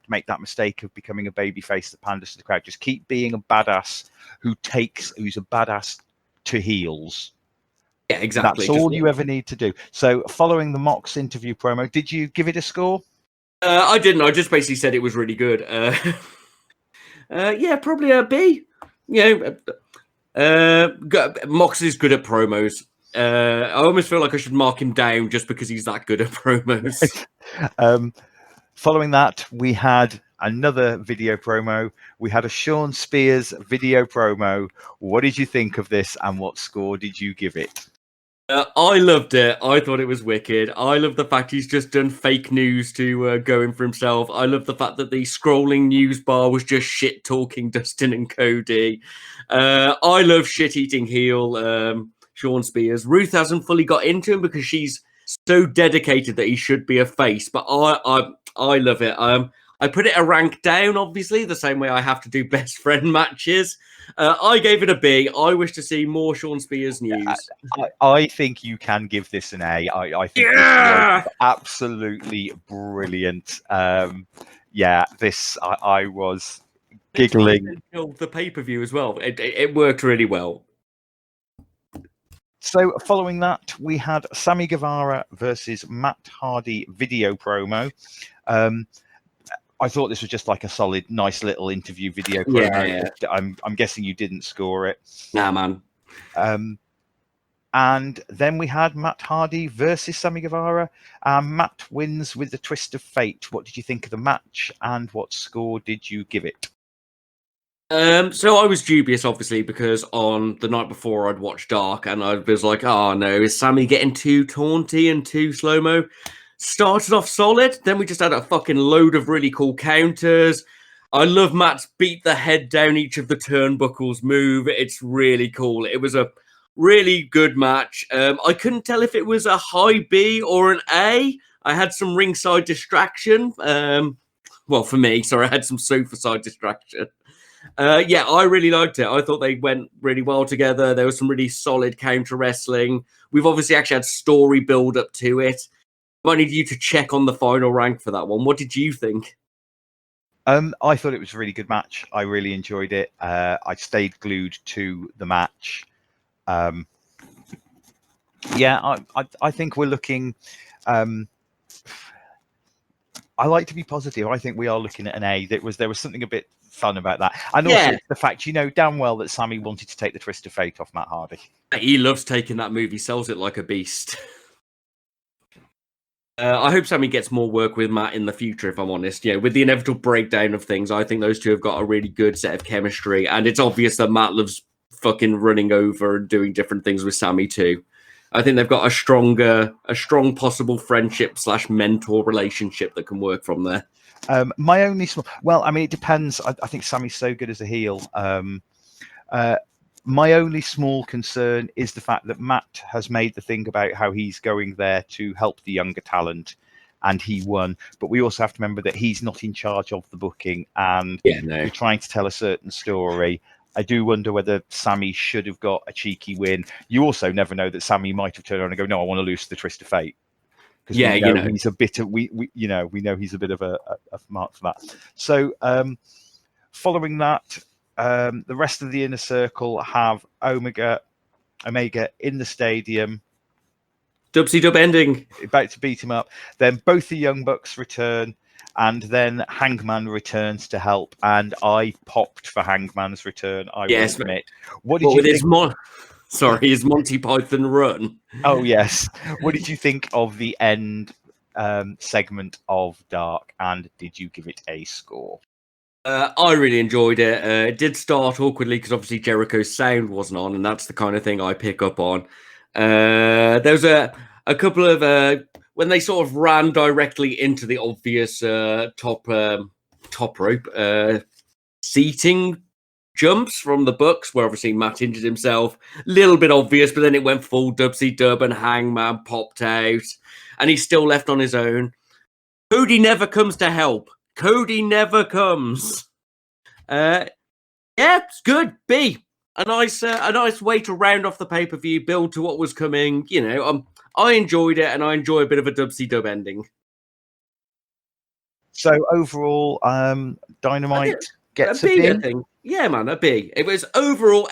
make that mistake of becoming a babyface that panders to the crowd. Just keep being a badass who's a badass to heels. Yeah, exactly. That's all you ever need to do. So, following the Mox interview promo, did you give it a score? I didn't. I just basically said it was really good. Yeah, probably a B. Mox is good at promos. I almost feel like I should mark him down just because he's that good at promos. Following that, we had another video promo. We had a Sean Spears video promo. What did you think of this, and what score did you give it? I loved it. I thought it was wicked. I love the fact he's just done fake news to go in for himself. I love the fact that the scrolling news bar was just shit talking Dustin and Cody. I love shit eating heel Sean Spears. Ruth hasn't fully got into him because she's so dedicated that he should be a face. But I love it. I put it a rank down, obviously, the same way I have to do best friend matches. I gave it a B. I wish to see more Sean Spears news. I think you can give this an A. I think this was absolutely brilliant. I was giggling. The pay-per-view as well. It worked really well. So following that, we had Sammy Guevara versus Matt Hardy video promo. I thought this was just like a solid, nice little interview video promo. Yeah. I'm guessing you didn't score it. Nah, man. And then we had Matt Hardy versus Sammy Guevara. Matt wins with the twist of fate. What did you think of the match, and what score did you give it? So I was dubious, obviously, because on the night before I'd watched Dark, and I was like, oh no, is Sammy getting too taunty and too slow-mo? Started off solid, then we just had a fucking load of really cool counters. I love Matt's beat the head down each of the turnbuckles move. It's really cool. It was a really good match. I couldn't tell if it was a high B or an A. I had some ringside distraction. Well, for me, sorry, I had some sofa side distraction. Yeah, I really liked it. I thought they went really well together. There was some really solid counter wrestling. We've obviously actually had story build up to it. I need you to check on the final rank for that one. What did you think? I thought it was a really good match. I really enjoyed it. I stayed glued to the match. Yeah, I think we're looking. I like to be positive. I think we are looking at an A. There was something a bit fun about that, and also the fact damn well that Sammy wanted to take the twist of fate off Matt Hardy. He loves taking that move. He sells it like a beast. I hope Sammy gets more work with Matt in the future, if I'm honest. Yeah, with the inevitable breakdown of things, I think those two have got a really good set of chemistry, and it's obvious that Matt loves fucking running over and doing different things with Sammy too. I think they've got a strong possible friendship / mentor relationship that can work from there. My only it depends. I think Sammy's so good as a heel. My only small concern is the fact that Matt has made the thing about how he's going there to help the younger talent, and he won. But we also have to remember that he's not in charge of the booking, and you're trying to tell a certain story. I do wonder whether Sammy should have got a cheeky win. You also never know that Sammy might have turned around and go, "No, I want to lose the twist of fate." Because he's a bit of we know he's a bit of a mark for that. So following that. The rest of the inner circle have Omega in the stadium. Dubsy dub ending. About to beat him up. Then both the Young Bucks return, and then Hangman returns to help. And I popped for Hangman's return, I will admit. What did you think? His Monty Python run. Oh, yes. What did you think of the end segment of Dark? And did you give it a score? I really enjoyed it. It did start awkwardly because obviously Jericho's sound wasn't on, and that's the kind of thing I pick up on. There was a couple of when they sort of ran directly into the obvious top rope seating jumps from the Bucks, where obviously Matt injured himself. A little bit obvious, but then it went full Dubsy dub and Hangman popped out, and he's still left on his own. Cody never comes to help. Cody never comes. Yeah, it's good. B. A nice way to round off the pay-per-view, build to what was coming. I enjoyed it, and I enjoy a bit of a Dubsy dub ending. So overall, Dynamite gets a B. I think. Yeah, man, a B. It was overall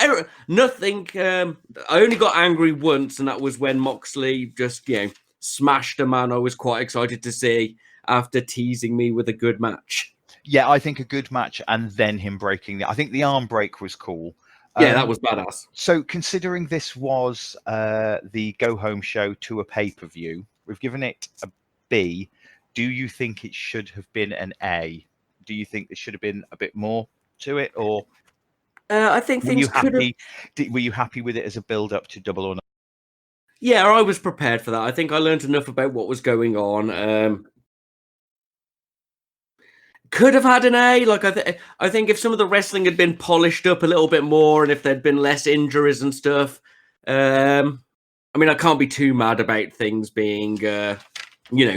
nothing. I only got angry once, and that was when Moxley just smashed a man I was quite excited to see after teasing me with a good match. Yeah, I think a good match, and then him breaking I think the arm break was cool. Yeah, that was badass. So considering this was the go home show to a pay-per-view, we've given it a B. Do you think it should have been an A? Do you think there should have been a bit more to it, or I think things could have... Were you happy with it as a build-up to Double or Nothing? Yeah, I was prepared for that. I think I learned enough about what was going on. Could have had an A. I think if some of the wrestling had been polished up a little bit more, and if there'd been less injuries and stuff, I can't be too mad about things being,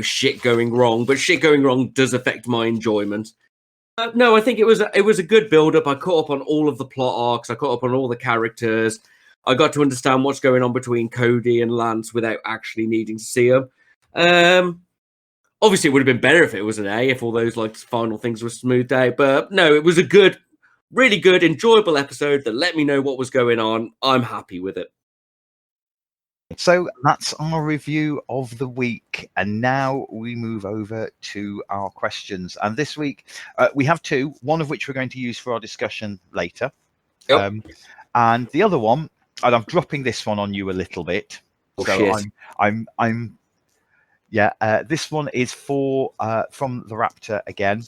shit going wrong. But shit going wrong does affect my enjoyment. No, I think it was a good build-up. I caught up on all of the plot arcs. I caught up on all the characters. I got to understand what's going on between Cody and Lance without actually needing to see them. Obviously, it would have been better if it was an A, if all those final things were smoothed out. But no, it was a good, really good, enjoyable episode that let me know what was going on. I'm happy with it. So that's our review of the week, and now we move over to our questions. And this week we have two, one of which we're going to use for our discussion later. Yep. And the other one, and I'm dropping this one on you a little bit. Oh, so shit. I'm this one is for from the Raptor again.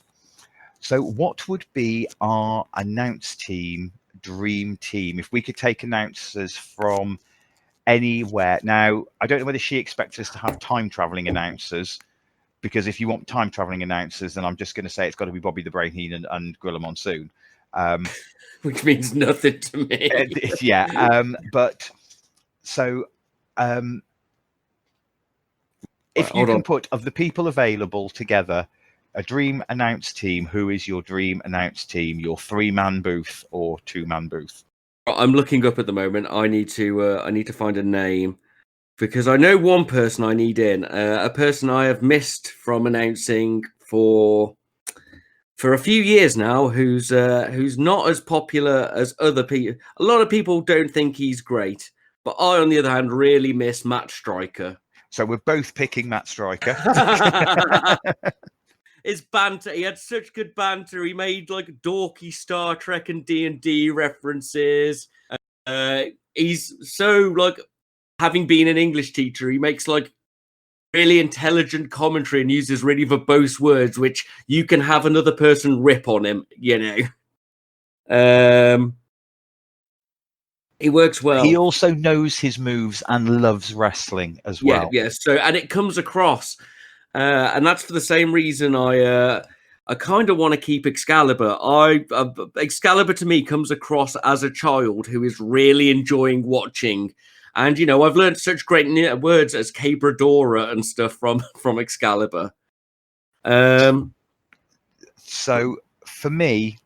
So what would be our announce team, dream team, if we could take announcers from anywhere? Now, I don't know whether she expects us to have time traveling announcers, because if you want time traveling announcers, then I'm just going to say it's got to be Bobby the Brain Heenan and Gorilla Monsoon. Which means nothing to me. Yeah, but so if you can put, of the people available together, a dream announce team, who is your dream announce team? Your 3-man booth or 2-man booth? I'm looking up at the moment. I need to find a name, because I know one person I need in, a person I have missed from announcing for a few years now, who's not as popular as other people. A lot of people don't think he's great, but I, on the other hand, really miss Matt Striker. So we're both picking Matt Striker. His banter, he had such good banter. He made like dorky Star Trek and D&D references. He's so, like, having been an English teacher, he makes like really intelligent commentary and uses really verbose words, which you can have another person rip on him, you know. He works well. He also knows his moves and loves wrestling as well. Yeah. So, and it comes across, and that's for the same reason I kind of want to keep Excalibur. Excalibur to me comes across as a child who is really enjoying watching. And, you know, I've learned such great words as Cabradora and stuff from Excalibur. So for me,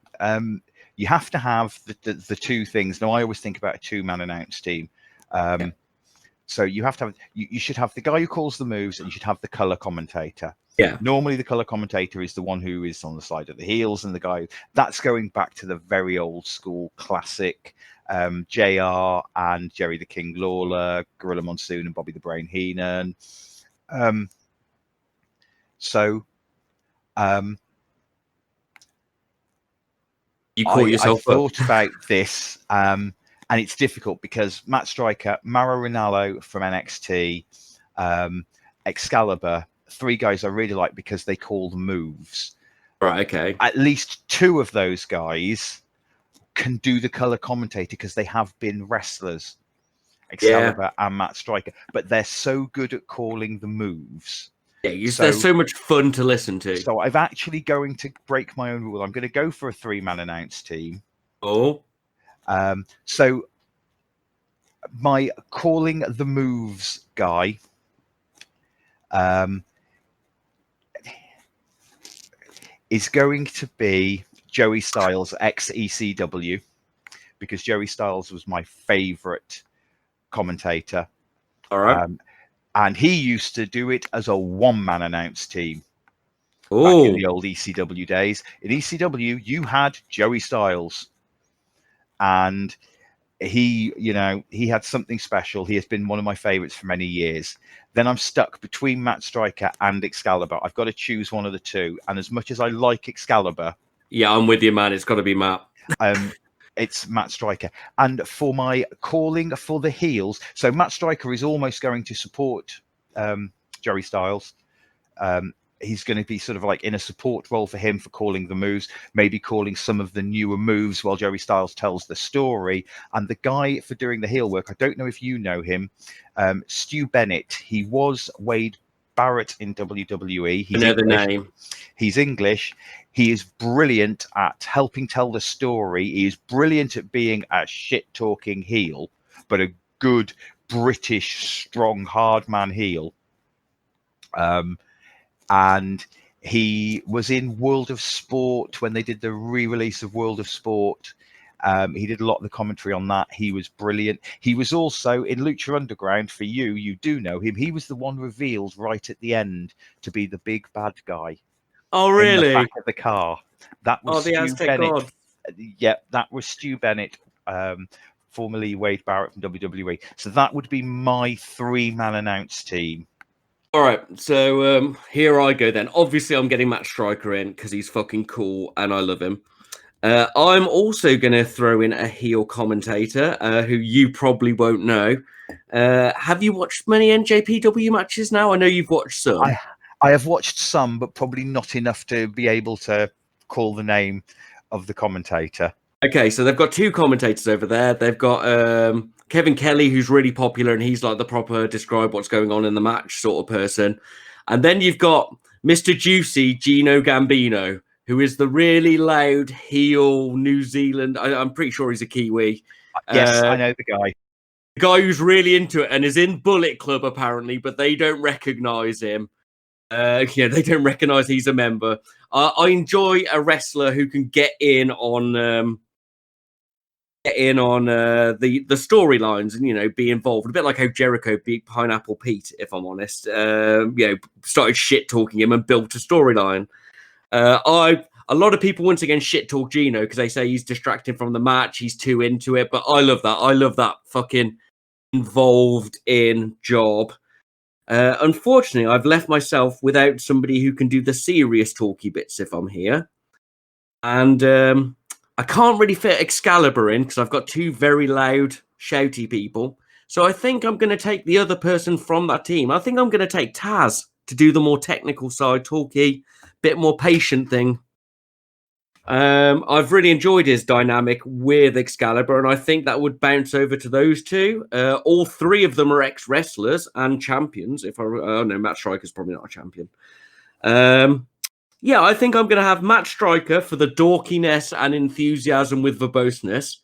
you have to have the two things. Now, I always think about a 2-man announce team. So you have to have, you should have the guy who calls the moves, and you should have the color commentator. Yeah. Normally the color commentator is the one who is on the side of the heels, and the guy that's going back to the very old school classic JR and Jerry the King Lawler, Gorilla Monsoon and Bobby the Brain Heenan. You caught yourself I thought about this, and it's difficult because Matt Striker, Mauro Ranallo from NXT, Excalibur, 3 guys I really like because they call the moves. Right, okay. At least 2 of those guys can do the color commentator because they have been wrestlers, Excalibur and Matt Striker, but they're so good at calling the moves. Yeah, they're so much fun to listen to. So I'm actually going to break my own rule. I'm going to go for a 3-man announce team. Oh. So my calling the moves guy is going to be Joey Styles, ex-ECW, because Joey Styles was my favorite commentator. All right. And he used to do it as a 1-man announce team. Ooh. Back in the old ECW days. In ECW, you had Joey Styles, and he had something special. He has been one of my favorites for many years. Then I'm stuck between Matt Striker and Excalibur. I've got to choose one of the two. And as much as I like Excalibur, yeah, I'm with you, man. It's got to be Matt. It's Matt Striker. And for my calling for the heels, so Matt Striker is almost going to support Joey Styles. He's going to be sort of like in a support role for him for calling the moves, maybe calling some of the newer moves while Joey Styles tells the story. And the guy for doing the heel work, I don't know if you know him, Stu Bennett. He was Wade Barrett in WWE. He's Another name. He's English. He is brilliant at helping tell the story. He is brilliant at being a shit-talking heel, but a good British, strong, hard man heel. And he was in World of Sport when they did the re-release of World of Sport. He did a lot of the commentary on that. He was brilliant. He was also in Lucha Underground. For you do know him. He was the one revealed right at the end to be the big bad guy. Oh, really? In the back of the car. That was the Stu Aztec Bennett. God. Yeah, that was Stu Bennett formerly Wade Barrett from WWE. So that would be my 3-man announced team. All right, so here I go then. Obviously, I'm getting Matt Striker in because he's fucking cool and I love him. I'm also going to throw in a heel commentator who you probably won't know. Have you watched many NJPW matches now? I know you've watched some. I have watched some, but probably not enough to be able to call the name of the commentator. Okay, so they've got 2 commentators over there. They've got Kevin Kelly, who's really popular, and he's like the proper describe what's going on in the match sort of person. And then you've got Mr. Juicy, Gino Gambino, who is the really loud heel New Zealand. I'm pretty sure he's a Kiwi. Yes, I know the guy. The guy who's really into it and is in Bullet Club, apparently, but they don't recognize him. They don't recognize he's a member. I enjoy a wrestler who can get in on the storylines and be involved, a bit like how Jericho beat Pineapple Pete, if I'm honest. Started shit talking him and built a storyline. A lot of people once again shit talk Gino because they say he's distracting from the match, he's too into it, but I love that. I love that fucking involved in job. Unfortunately, I've left myself without somebody who can do the serious talky bits if I'm here. And I can't really fit Excalibur in because I've got 2 very loud, shouty people. So I think I'm going to take the other person from that team. I think I'm going to take Taz to do the more technical side, talky, bit more patient thing. I've really enjoyed his dynamic with Excalibur, and I think that would bounce over to those 2. All 3 of them are ex-wrestlers and champions. No, Matt Striker's probably not a champion. I think I'm going to have Matt Striker for the dorkiness and enthusiasm with verboseness.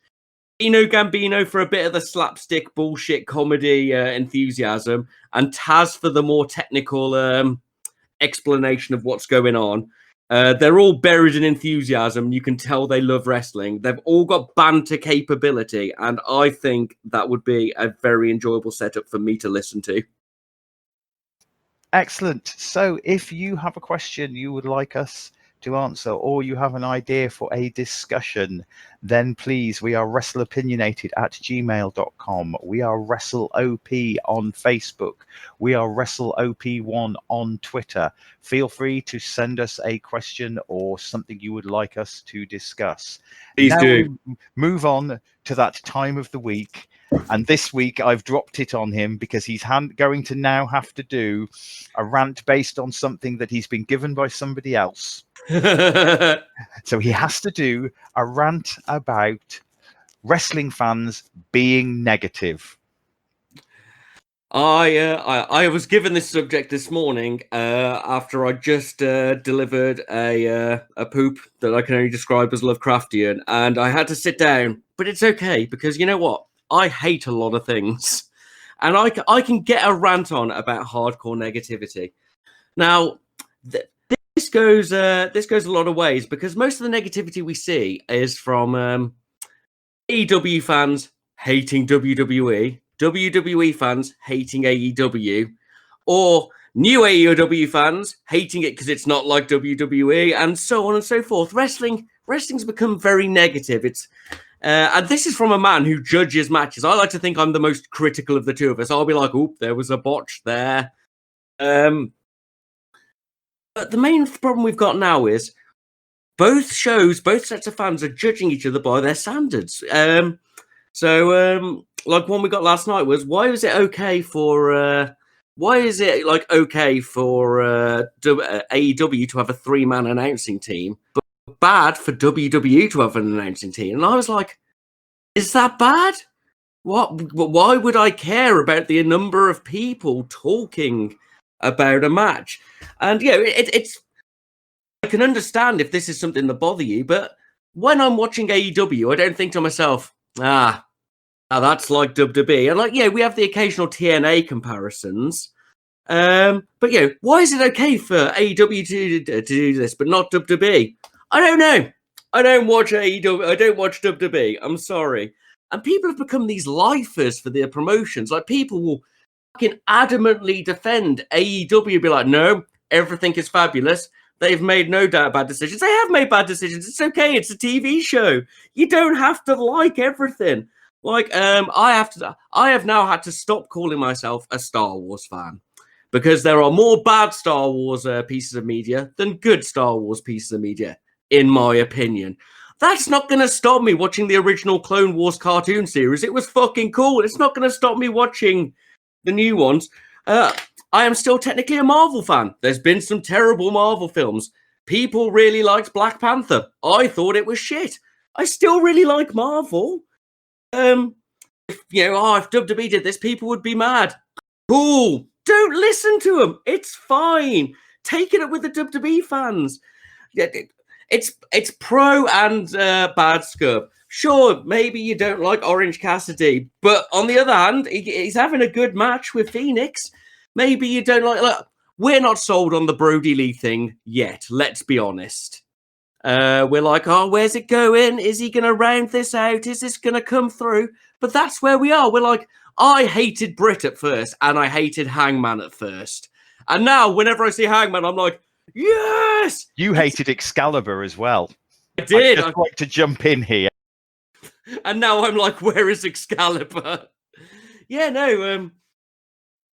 Gino Gambino for a bit of the slapstick bullshit comedy enthusiasm, and Taz for the more technical explanation of what's going on. They're all buried in enthusiasm. You can tell they love wrestling. They've all got banter capability, and I think that would be a very enjoyable setup for me to listen to. Excellent. So if you have a question you would like us to answer, or you have an idea for a discussion, then please, we are wrestleopinionated@gmail.com. We are WrestleOP on Facebook. We are WrestleOP1 on Twitter. Feel free to send us a question or something you would like us to discuss. Please do. We move on to that time of the week. And this week I've dropped it on him because he's going to now have to do a rant based on something that he's been given by somebody else. So he has to do a rant about wrestling fans being negative. I was given this subject this morning after I just delivered a poop that I can only describe as Lovecraftian, and I had to sit down. But it's okay because you know what? I hate a lot of things, and I can get a rant on about hardcore negativity. Now, this goes a lot of ways because most of the negativity we see is from AEW fans hating WWE, WWE fans hating AEW, or new AEW fans hating it because it's not like WWE, and so on and so forth. Wrestling's become very negative. And this is from a man who judges matches. I like to think I'm the most critical of the 2 of us. I'll be like, "Oop, there was a botch there." But the main problem we've got now is both sets of fans are judging each other by their standards. Like one we got last night was, why is it okay for AEW to have a 3-man announcing team, but bad for WWE to have an announcing team? And I was like, is that bad? Why would I care about the number of people talking about a match? And it's I can understand if this is something that bother you, but when I'm watching AEW, I don't think to myself, that's like WWE. And we have the occasional TNA comparisons. But why is it okay for AEW to do this, but not WWE? I don't know. I don't watch AEW. I don't watch WWE. I'm sorry. And people have become these lifers for their promotions. Like, people will fucking adamantly defend AEW, be like, no, everything is fabulous. They've made no doubt bad decisions. They have made bad decisions. It's okay. It's a TV show. You don't have to like everything. Like, I have now had to stop calling myself a Star Wars fan because there are more bad Star Wars pieces of media than good Star Wars pieces of media, in my opinion. That's not going to stop me watching the original Clone Wars cartoon series. It was fucking cool. It's not going to stop me watching the new ones. I am still technically a Marvel fan. There's been some terrible Marvel films. People really liked Black Panther. I thought it was shit. I still really like Marvel. If WWE did this, people would be mad. Cool. Don't listen to them. It's fine. Take it up with the WWE fans. It's pro and bad scub. Sure, maybe you don't like Orange Cassidy, but on the other hand, he's having a good match with Phoenix. Maybe you don't like. Look, we're not sold on the Brodie Lee thing yet. Let's be honest. We're like, oh, where's it going? Is he going to round this out? Is this going to come through? But that's where we are. We're like, I hated Britt at first, and I hated Hangman at first. And now, whenever I see Hangman, I'm like, yes! You hated Excalibur as well. I did. I'd just like to jump in here. And now I'm like, where is Excalibur? Yeah, no,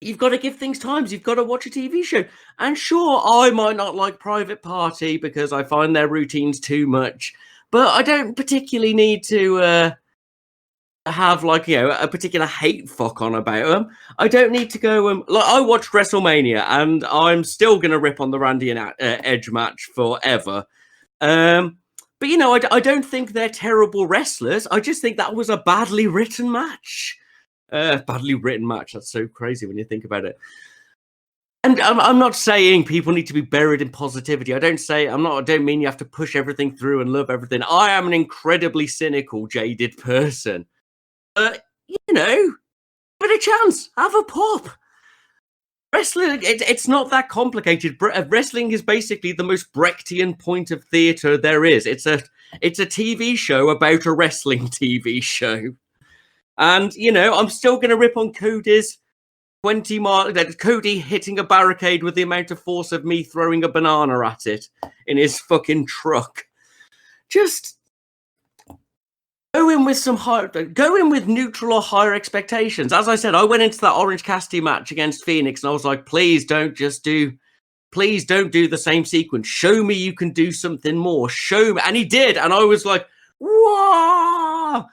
you've got to give things times. You've got to watch a TV show. And sure, I might not like Private Party because I find their routines too much. But I don't particularly need to have a particular hate fuck on about them. I don't need to go. Like I watched WrestleMania, and I'm still going to rip on the Randy and Edge match forever. But I don't think they're terrible wrestlers. I just think that was a badly written match. Badly written match. That's so crazy when you think about it. And I'm not saying people need to be buried in positivity. I don't mean you have to push everything through and love everything. I am an incredibly cynical, jaded person. Give it a chance. Have a pop. Wrestling, it's not that complicated. Wrestling is basically the most Brechtian point of theatre there is. It's a TV show about a wrestling TV show. And, I'm still going to rip on Cody's 20 mile, Cody hitting a barricade with the amount of force of me throwing a banana at it in his fucking truck. Just go in with neutral or higher expectations. As I said, I went into that Orange Cassidy match against Phoenix and I was like, please don't do the same sequence. Show me you can do something more. Show me. And he did. And I was like, whoa.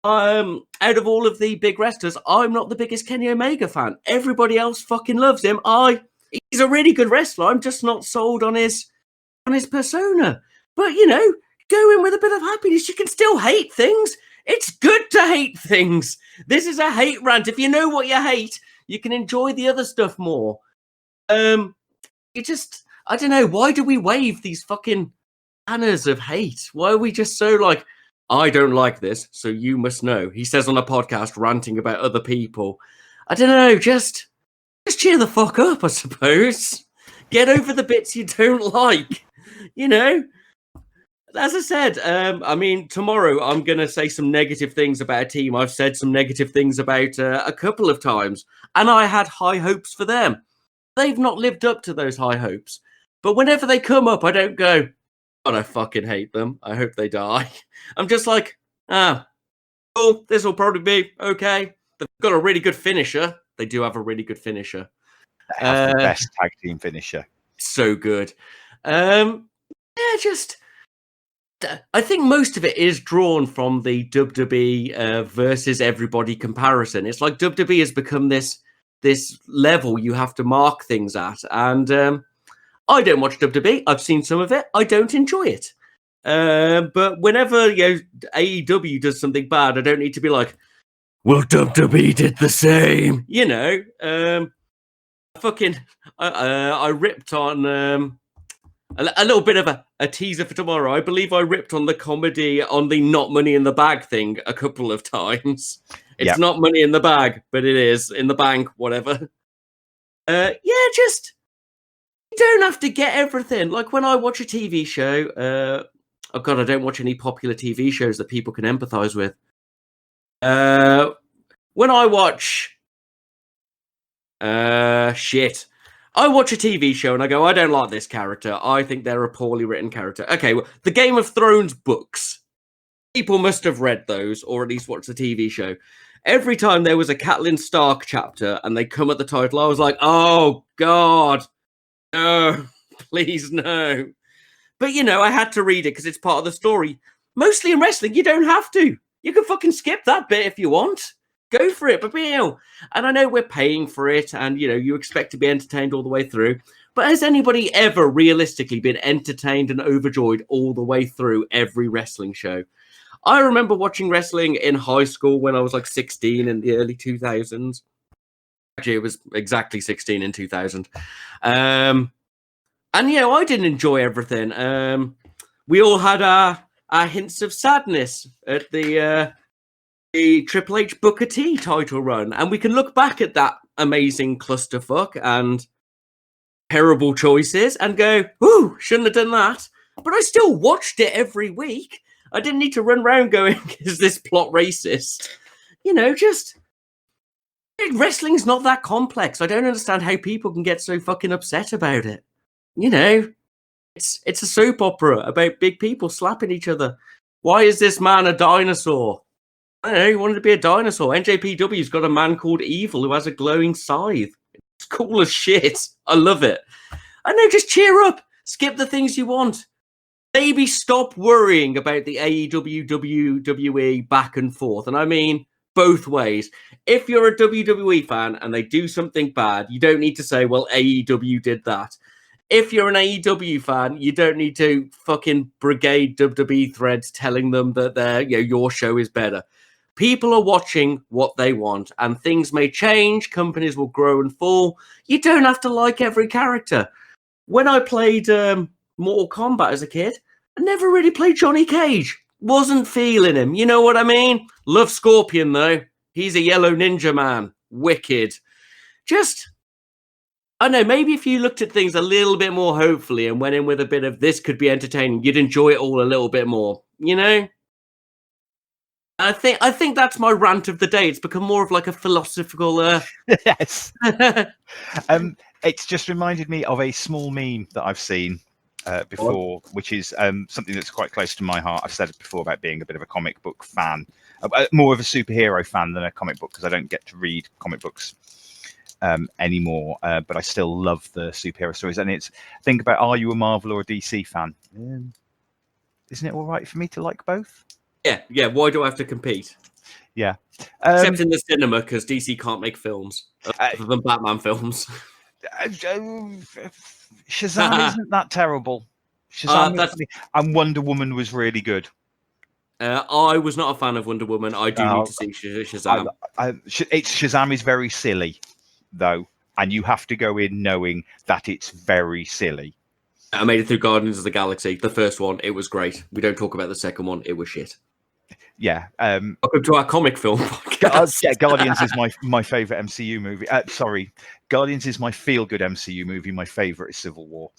Out of all of the big wrestlers, I'm not the biggest Kenny Omega fan. Everybody else fucking loves him. He's a really good wrestler. I'm just not sold on his persona. But go in with a bit of happiness. You can still hate things. It's good to hate things. This is a hate rant. If you know what you hate, you can enjoy the other stuff more. I don't know. Why do we wave these fucking banners of hate? Why are we just so like, I don't like this, so you must know. He says on a podcast ranting about other people. I don't know, just cheer the fuck up, I suppose. Get over the bits you don't like. As I said, tomorrow I'm going to say some negative things about a team I've said some negative things about a couple of times, and I had high hopes for them. They've not lived up to those high hopes. But whenever they come up, I don't go, God, I fucking hate them. I hope they die. I'm just like, cool, this will probably be okay. They've got a really good finisher. They do have a really good finisher. They have the best tag team finisher. So good. I think most of it is drawn from the WWE versus everybody comparison. It's like WWE has become this level you have to mark things at. And I don't watch WWE. I've seen some of it. I don't enjoy it. But whenever AEW does something bad, I don't need to be like, well, WWE did the same. I ripped on a little bit of a teaser for tomorrow. I believe I ripped on the comedy on the not money in the bag thing a couple of times. It's not money in the bag, but it is in the bank, whatever. You don't have to get everything. Like when I watch a TV show, I don't watch any popular TV shows that people can empathize with. When I watch I watch a TV show and I go, I don't like this character. I think they're a poorly written character. Okay, well, the Game of Thrones books. People must have read those, or at least watched the TV show. Every time there was a Catelyn Stark chapter and they come at the title, I was like, oh, God, no, please, no. But, you know, I had to read it because it's part of the story. Mostly in wrestling, you don't have to. You can fucking skip that bit if you want. Go for it, but and I know we're paying for it, and you know you expect to be entertained all the way through. But has anybody ever realistically been entertained and overjoyed all the way through every wrestling show? I remember watching wrestling in high school when I was like 16 in the early 2000s. Actually, it was exactly 16 in 2000. And you know, I didn't enjoy everything. We all had our hints of sadness at the Triple H Booker T title run, and we can look back at that amazing clusterfuck and terrible choices and go, "Ooh, shouldn't have done that." But I still watched it every week. I didn't need to run around going, "Is this plot racist?" You know, just wrestling's not that complex. I don't understand how people can get so fucking upset about it. You know, it's a soap opera about big people slapping each other. Why is this man a dinosaur? I don't know, he wanted to be a dinosaur. NJPW's got a man called Evil who has a glowing scythe. It's cool as shit. I love it. I know, just cheer up. Skip the things you want. Maybe stop worrying about the AEW, WWE back and forth. And I mean both ways. If you're a WWE fan and they do something bad, you don't need to say, well, AEW did that. If you're an AEW fan, you don't need to fucking brigade WWE threads telling them that your show is better. People are watching what they want, and things may change. Companies will grow and fall. You don't have to like every character. When I played Mortal Kombat as a kid, I never really played Johnny Cage. Wasn't feeling him. You know what I mean? Love Scorpion, though. He's a yellow ninja man. Wicked. Just, I don't know, maybe if you looked at things a little bit more hopefully and went in with a bit of this could be entertaining, you'd enjoy it all a little bit more. You know? I think that's my rant of the day. It's become more of like a philosophical. Yes. It's just reminded me of a small meme that I've seen before, which is something that's quite close to my heart. I've said it before about being a bit of a comic book fan, more of a superhero fan than a comic book because I don't get to read comic books anymore. But I still love the superhero stories. And it's think about, are you a Marvel or a DC fan? Isn't it all right for me to like both? Yeah. Why do I have to compete? Yeah. Except in the cinema, because DC can't make films other than Batman films. Shazam isn't that terrible. Shazam and Wonder Woman was really good. I was not a fan of Wonder Woman. I do need to see Shazam. Shazam is very silly, though, and you have to go in knowing that it's very silly. I made it through Guardians of the Galaxy. The first one, it was great. We don't talk about the second one. It was shit. Yeah. Welcome to our comic film podcast. Guardians is my favorite MCU movie. Sorry, Guardians is my feel-good MCU movie. My favorite is Civil War.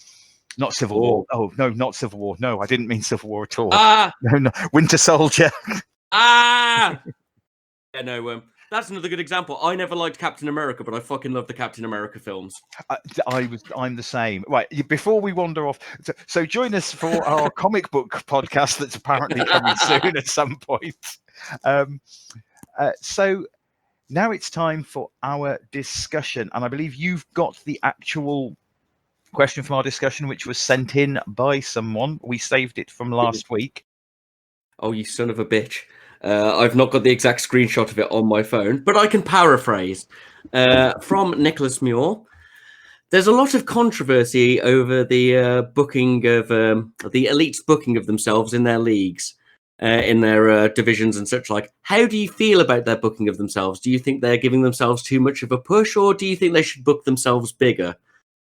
Not Civil War. Oh, no, not Civil War. No, I didn't mean Civil War at all. No, Winter Soldier. Yeah, no, that's another good example. I never liked Captain America, but I fucking love the Captain America films. I'm the same. Right, before we wander off, so join us for our comic book podcast that's apparently coming soon at some point. So now it's time for our discussion, and I believe you've got the actual question from our discussion, which was sent in by someone. We saved it from last week. Oh, you son of a bitch. I've not got the exact screenshot of it on my phone, but I can paraphrase. From Nicholas Muir. There's a lot of controversy over the booking of the elites' booking of themselves in their leagues, in their divisions and such like. How do you feel about their booking of themselves? Do you think they're giving themselves too much of a push, or do you think they should book themselves bigger?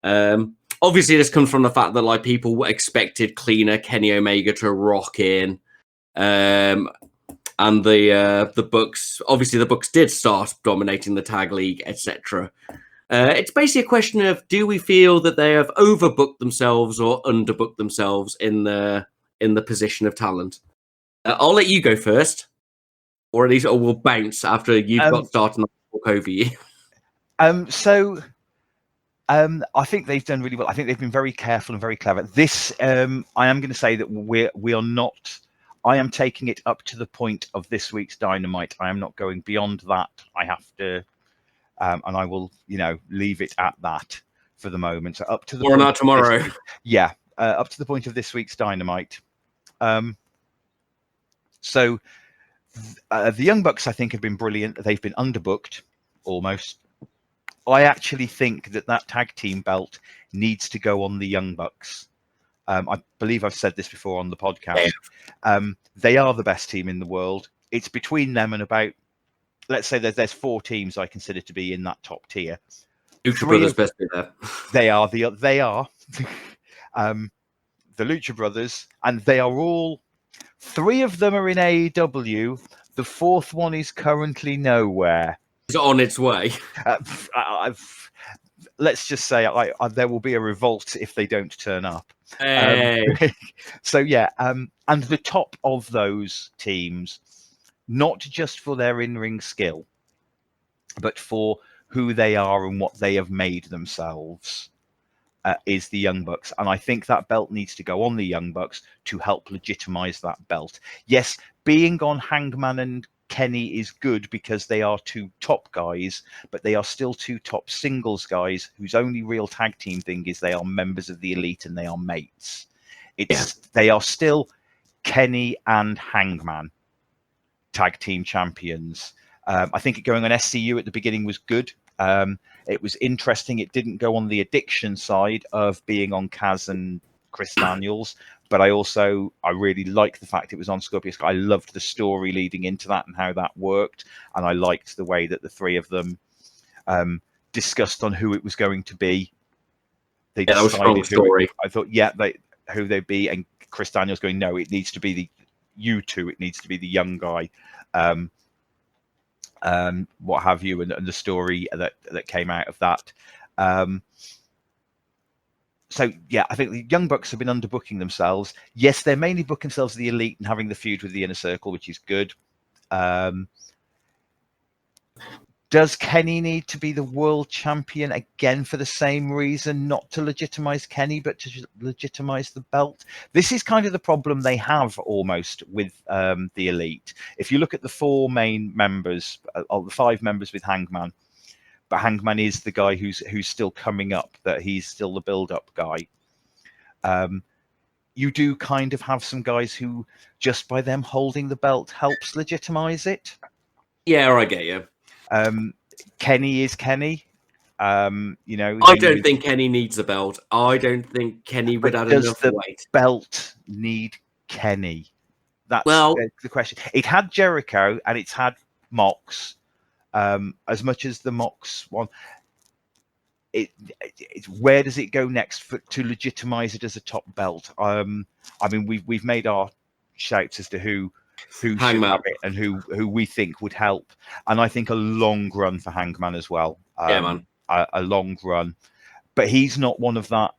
Obviously, this comes from the fact that like people expected cleaner Kenny Omega to rock in. And the Bucks, obviously the Bucks did start dominating the tag league, etc. It's basically a question of, do we feel that they have overbooked themselves or underbooked themselves in the position of talent? I'll let you go first, or at least we'll bounce after you've got started on the talk over you. I think they've done really well. I think they've been very careful and very clever. This, I am going to say that we are not. I am taking it up to the point of this week's Dynamite. I am not going beyond that. I have to, and I will, leave it at that for the moment. So up to the Or point not tomorrow. Yeah, up to the point of this week's Dynamite. So the Young Bucks, I think, have been brilliant. They've been underbooked almost. I actually think that tag team belt needs to go on the Young Bucks. I believe I've said this before on the podcast. They are the best team in the world. It's between them and about, let's say there's 4 teams I consider to be in that top tier. Lucha Brothers best be there. They are the Lucha Brothers, and they are all 3 of them are in AEW. The 4th one is currently nowhere. It's on its way. Let's just say there will be a revolt if they don't turn up. Hey. So yeah, and the top of those teams, not just for their in-ring skill, but for who they are and what they have made themselves, is the Young Bucks. And I think that belt needs to go on the Young Bucks to help legitimize that belt. Yes, being on Hangman and Kenny is good because they are 2 top guys, but they are still 2 top singles guys whose only real tag team thing is they are members of the Elite and they are mates. They are still Kenny and Hangman tag team champions. I think it going on SCU at the beginning was good. It was interesting. It didn't go on the addiction side of being on Kaz and Chris Daniels, but I really liked the fact it was on Scorpio Sky. I loved the story leading into that and how that worked, and I liked the way that the 3 of them discussed on who it was going to be. That was a strong story. I thought, who they'd be, and Chris Daniels going, no, it needs to be you 2. It needs to be the young guy. What have you, and the story that came out of that. So yeah, I think the Young Bucks have been underbooking themselves. Yes, they're mainly booking themselves the Elite and having the feud with the Inner Circle, which is good. Does Kenny need to be the world champion again for the same reason? Not to legitimize Kenny, but to legitimize the belt. This is kind of the problem they have almost with the Elite. If you look at the 4 main members, or the 5 members with Hangman, but Hangman is the guy who's still coming up, that he's still the build-up guy. You do kind of have some guys who, just by them holding the belt, helps legitimize it. Yeah, I get you. Kenny is Kenny. I don't think Kenny needs a belt. I don't think Kenny would add enough weight. Belt need Kenny? That's the question. It had Jericho and it's had Mox. As much as the Mox one, where does it go next to legitimize it as a top belt? We've made our shouts as to who should have it and who we think would help, and I think a long run for Hangman as well. Man, a long run, but he's not one of that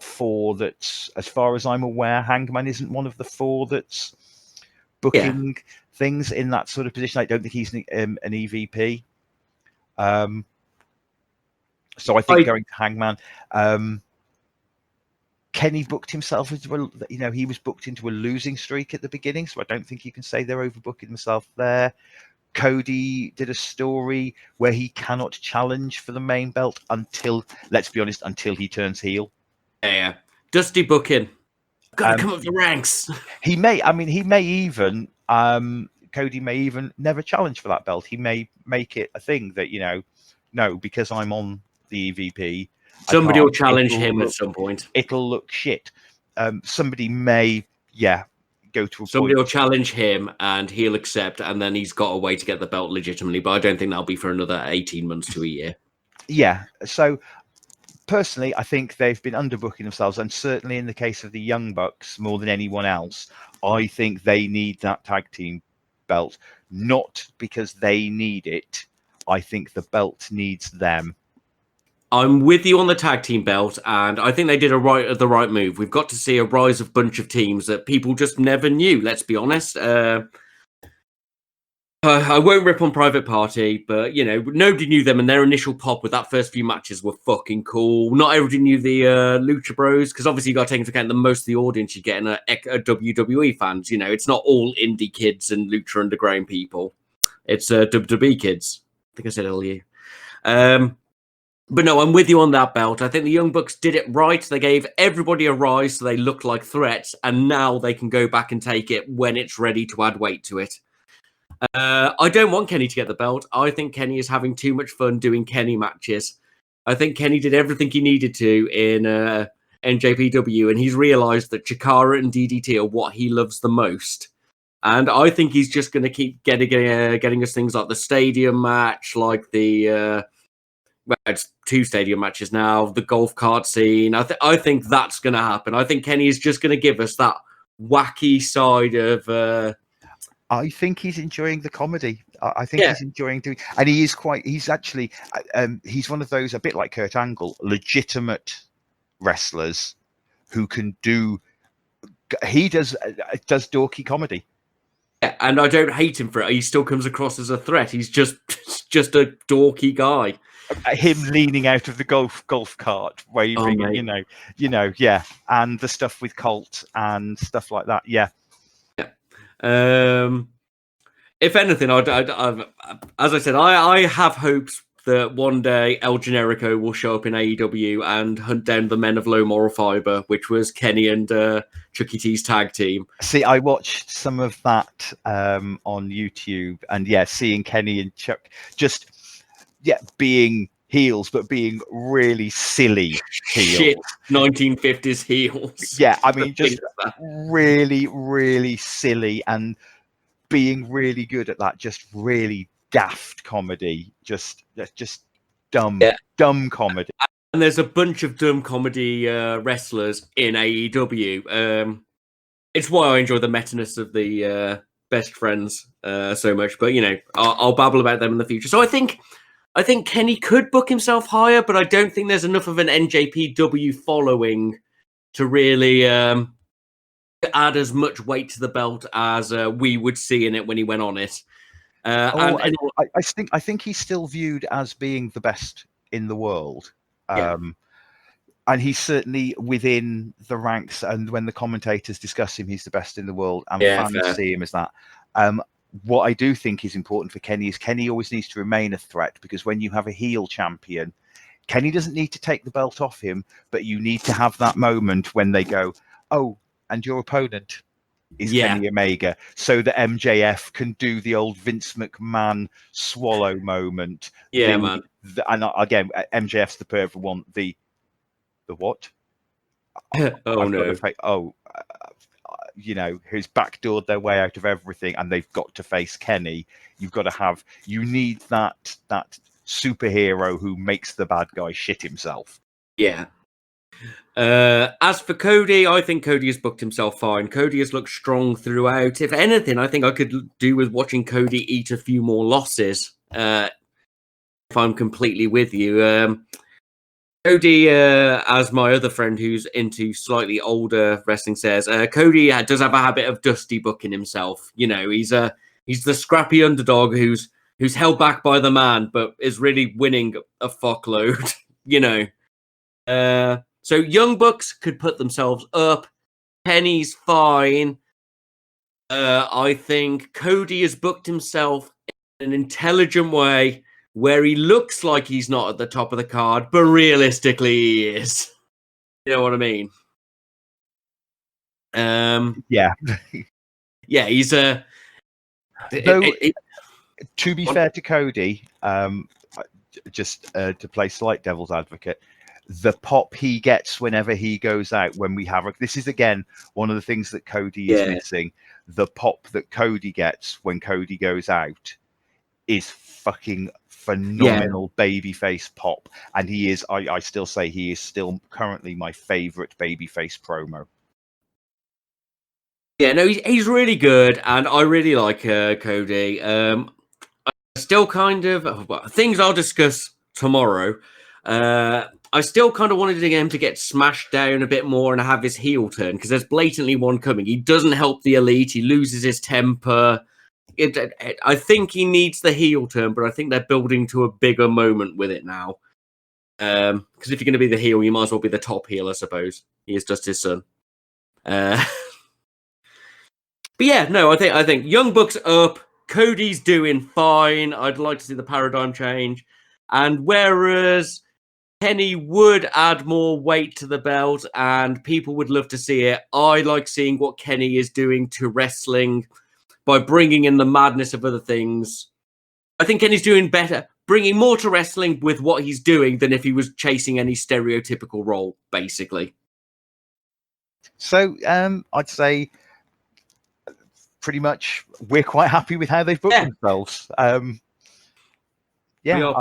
4 that's, as far as I'm aware, Hangman isn't one of the 4 that's booking things in that sort of position. I don't think he's an EVP. So I think going to Hangman. Kenny booked himself into he was booked into a losing streak at the beginning, so I don't think you can say they're overbooking themselves there. Cody did a story where he cannot challenge for the main belt until, let's be honest, until he turns heel. Yeah, dusty booking. Got to come up the ranks. He may even Cody may even never challenge for that belt. He may make it a thing that no, because I'm on the EVP. Somebody will challenge him at some point. It'll look shit. Somebody may, go to a Somebody point. will challenge him and he'll accept, and then he's got a way to get the belt legitimately. But I don't think that'll be for another 18 months to a year. Yeah. So personally, I think they've been underbooking themselves, and certainly in the case of the Young Bucks, more than anyone else, I think they need that tag team belt, not because they need it. I think the belt needs them. I'm with you on the tag team belt, and I think they did the right move. We've got to see a rise of bunch of teams that people just never knew. Let's be honest. I won't rip on Private Party, but, you know, nobody knew them, and their initial pop with that first few matches were fucking cool. Not everybody knew the Lucha Bros, because obviously you got to take into account that most of the audience you get in are WWE fans. You know, it's not all indie kids and Lucha Underground people. It's WWE kids. I think I said LU. But no, I'm with you on that belt. I think the Young Bucks did it right. They gave everybody a rise so they looked like threats, and now they can go back and take it when it's ready to add weight to it. I don't want Kenny to get the belt. I think Kenny is having too much fun doing Kenny matches. I think Kenny did everything he needed to in NJPW, and he's realized that Chikara and DDT are what he loves the most. And I think he's just going to keep getting us things like the stadium match, like the well, it's 2 stadium matches now, the golf cart scene. I think that's going to happen. I think Kenny is just going to give us that wacky side of. I think he's enjoying the comedy. I think he's enjoying doing, and he's actually, he's one of those, a bit like Kurt Angle, legitimate wrestlers who can do. He does dorky comedy. Yeah, and I don't hate him for it. He still comes across as a threat. He's just a dorky guy. Him leaning out of the golf cart, waving, you know, yeah, and the stuff with Colt and stuff like that, yeah. If anything, I've, as I said, I have hopes that one day El Generico will show up in AEW and hunt down the men of low moral fiber, which was Kenny and Chucky T's tag team. See, I watched some of that on YouTube, and seeing Kenny and Chuck just being heels, but being really silly heels. Shit, 1950s heels. Yeah, I mean, just really, really silly, and being really good at that, just really daft comedy, just dumb comedy. And there's a bunch of dumb comedy wrestlers in AEW. It's why I enjoy the meta-ness of the Best Friends so much. But, you know, I'll babble about them in the future. So I think Kenny could book himself higher, but I don't think there's enough of an NJPW following to really add as much weight to the belt as we would see in it when he went on it. I think he's still viewed as being the best in the world. And he's certainly within the ranks. And when the commentators discuss him, he's the best in the world, and fans see him as that. What I do think is important for Kenny is Kenny always needs to remain a threat, because when you have a heel champion, Kenny doesn't need to take the belt off him, but you need to have that moment when they go, oh, and your opponent is Kenny Omega, so that MJF can do the old Vince McMahon swallow moment. Yeah, man. And again, MJF's the perfect one. The what? You know, who's backdoored their way out of everything, and they've got to face Kenny. You need that superhero who makes the bad guy shit himself. Yeah. As for Cody, I think Cody has booked himself fine. Cody has looked strong throughout. If anything, I think I could do with watching Cody eat a few more losses. If I'm completely with you. Cody, as my other friend who's into slightly older wrestling says, Cody does have a habit of dusty booking himself. You know, he's the scrappy underdog who's held back by the man, but is really winning a fuckload. You know, so Young Bucks could put themselves up. Kenny's fine. I think Cody has booked himself in an intelligent way, where he looks like he's not at the top of the card, but realistically he is. You know what I mean? Yeah, he's to be fair to Cody, just to play slight devil's advocate, the pop he gets whenever he goes out, when we have this is again one of the things that Cody is missing. The pop that Cody gets when Cody goes out is fucking phenomenal babyface pop, and he is. I still say he is still currently my favorite babyface promo. Yeah, no, he's really good, and I really like Cody. I still kind of things I'll discuss tomorrow. I still kind of wanted him to get smashed down a bit more and have his heel turn, because there's blatantly one coming. He doesn't help the Elite. He loses his temper. I think he needs the heel turn, but I think they're building to a bigger moment with it now. Because if you're going to be the heel, you might as well be the top heel, I suppose. He is just his son. But yeah, no, I think Young Buck's up. Cody's doing fine. I'd like to see the paradigm change. And whereas Kenny would add more weight to the belt and people would love to see it, I like seeing what Kenny is doing to wrestling by bringing in the madness of other things. I think Kenny's doing better, bringing more to wrestling with what he's doing than if he was chasing any stereotypical role, basically. So I'd say pretty much we're quite happy with how they've booked themselves. Yeah.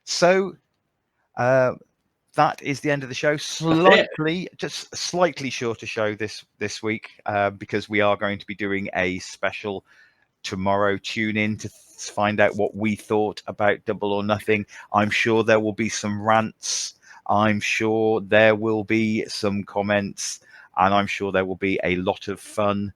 So that is the end of the show. Just slightly shorter show this week because we are going to be doing a special tomorrow. Tune in to find out what we thought about Double or Nothing. I'm sure there will be some rants. I'm sure there will be some comments, and I'm sure there will be a lot of fun.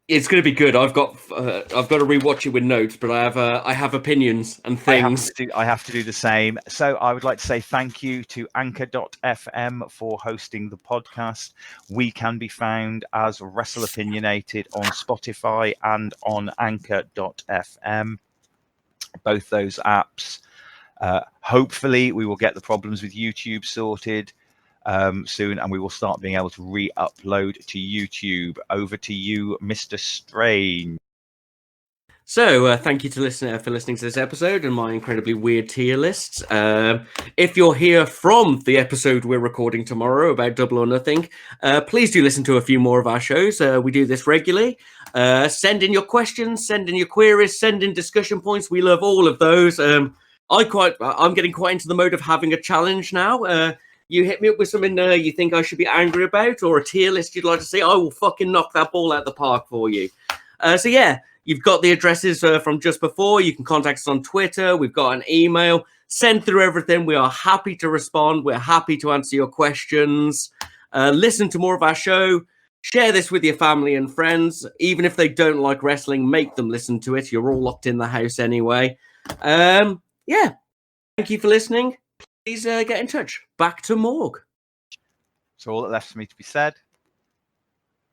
It's going to be good. I've got to rewatch it with notes, but I have opinions and things. I have to do the same. So I would like to say thank you to Anchor.fm for hosting the podcast. We can be found as Wrestle Opinionated on Spotify and on Anchor.fm. Both those apps. Hopefully we will get the problems with YouTube sorted soon, and we will start being able to re-upload to YouTube. Over to you, Mr. Strange. So, thank you for listening to this episode and my incredibly weird tier lists. If you're here from the episode we're recording tomorrow about Double or Nothing, please do listen to a few more of our shows. We do this regularly. Send in your questions, send in your queries, send in discussion points. We love all of those. I'm getting quite into the mode of having a challenge now. You hit me up with something you think I should be angry about, or a tier list you'd like to see, I will fucking knock that ball out the park for you. So yeah, you've got the addresses from just before. You can contact us on Twitter. We've got an email. Send through everything. We are happy to respond. We're happy to answer your questions. Listen to more of our show. Share this with your family and friends. Even if they don't like wrestling, make them listen to it. You're all locked in the house anyway. Yeah. Thank you for listening. Please get in touch. Back to Morg. So all that left for me to be said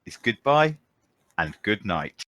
is goodbye and good night.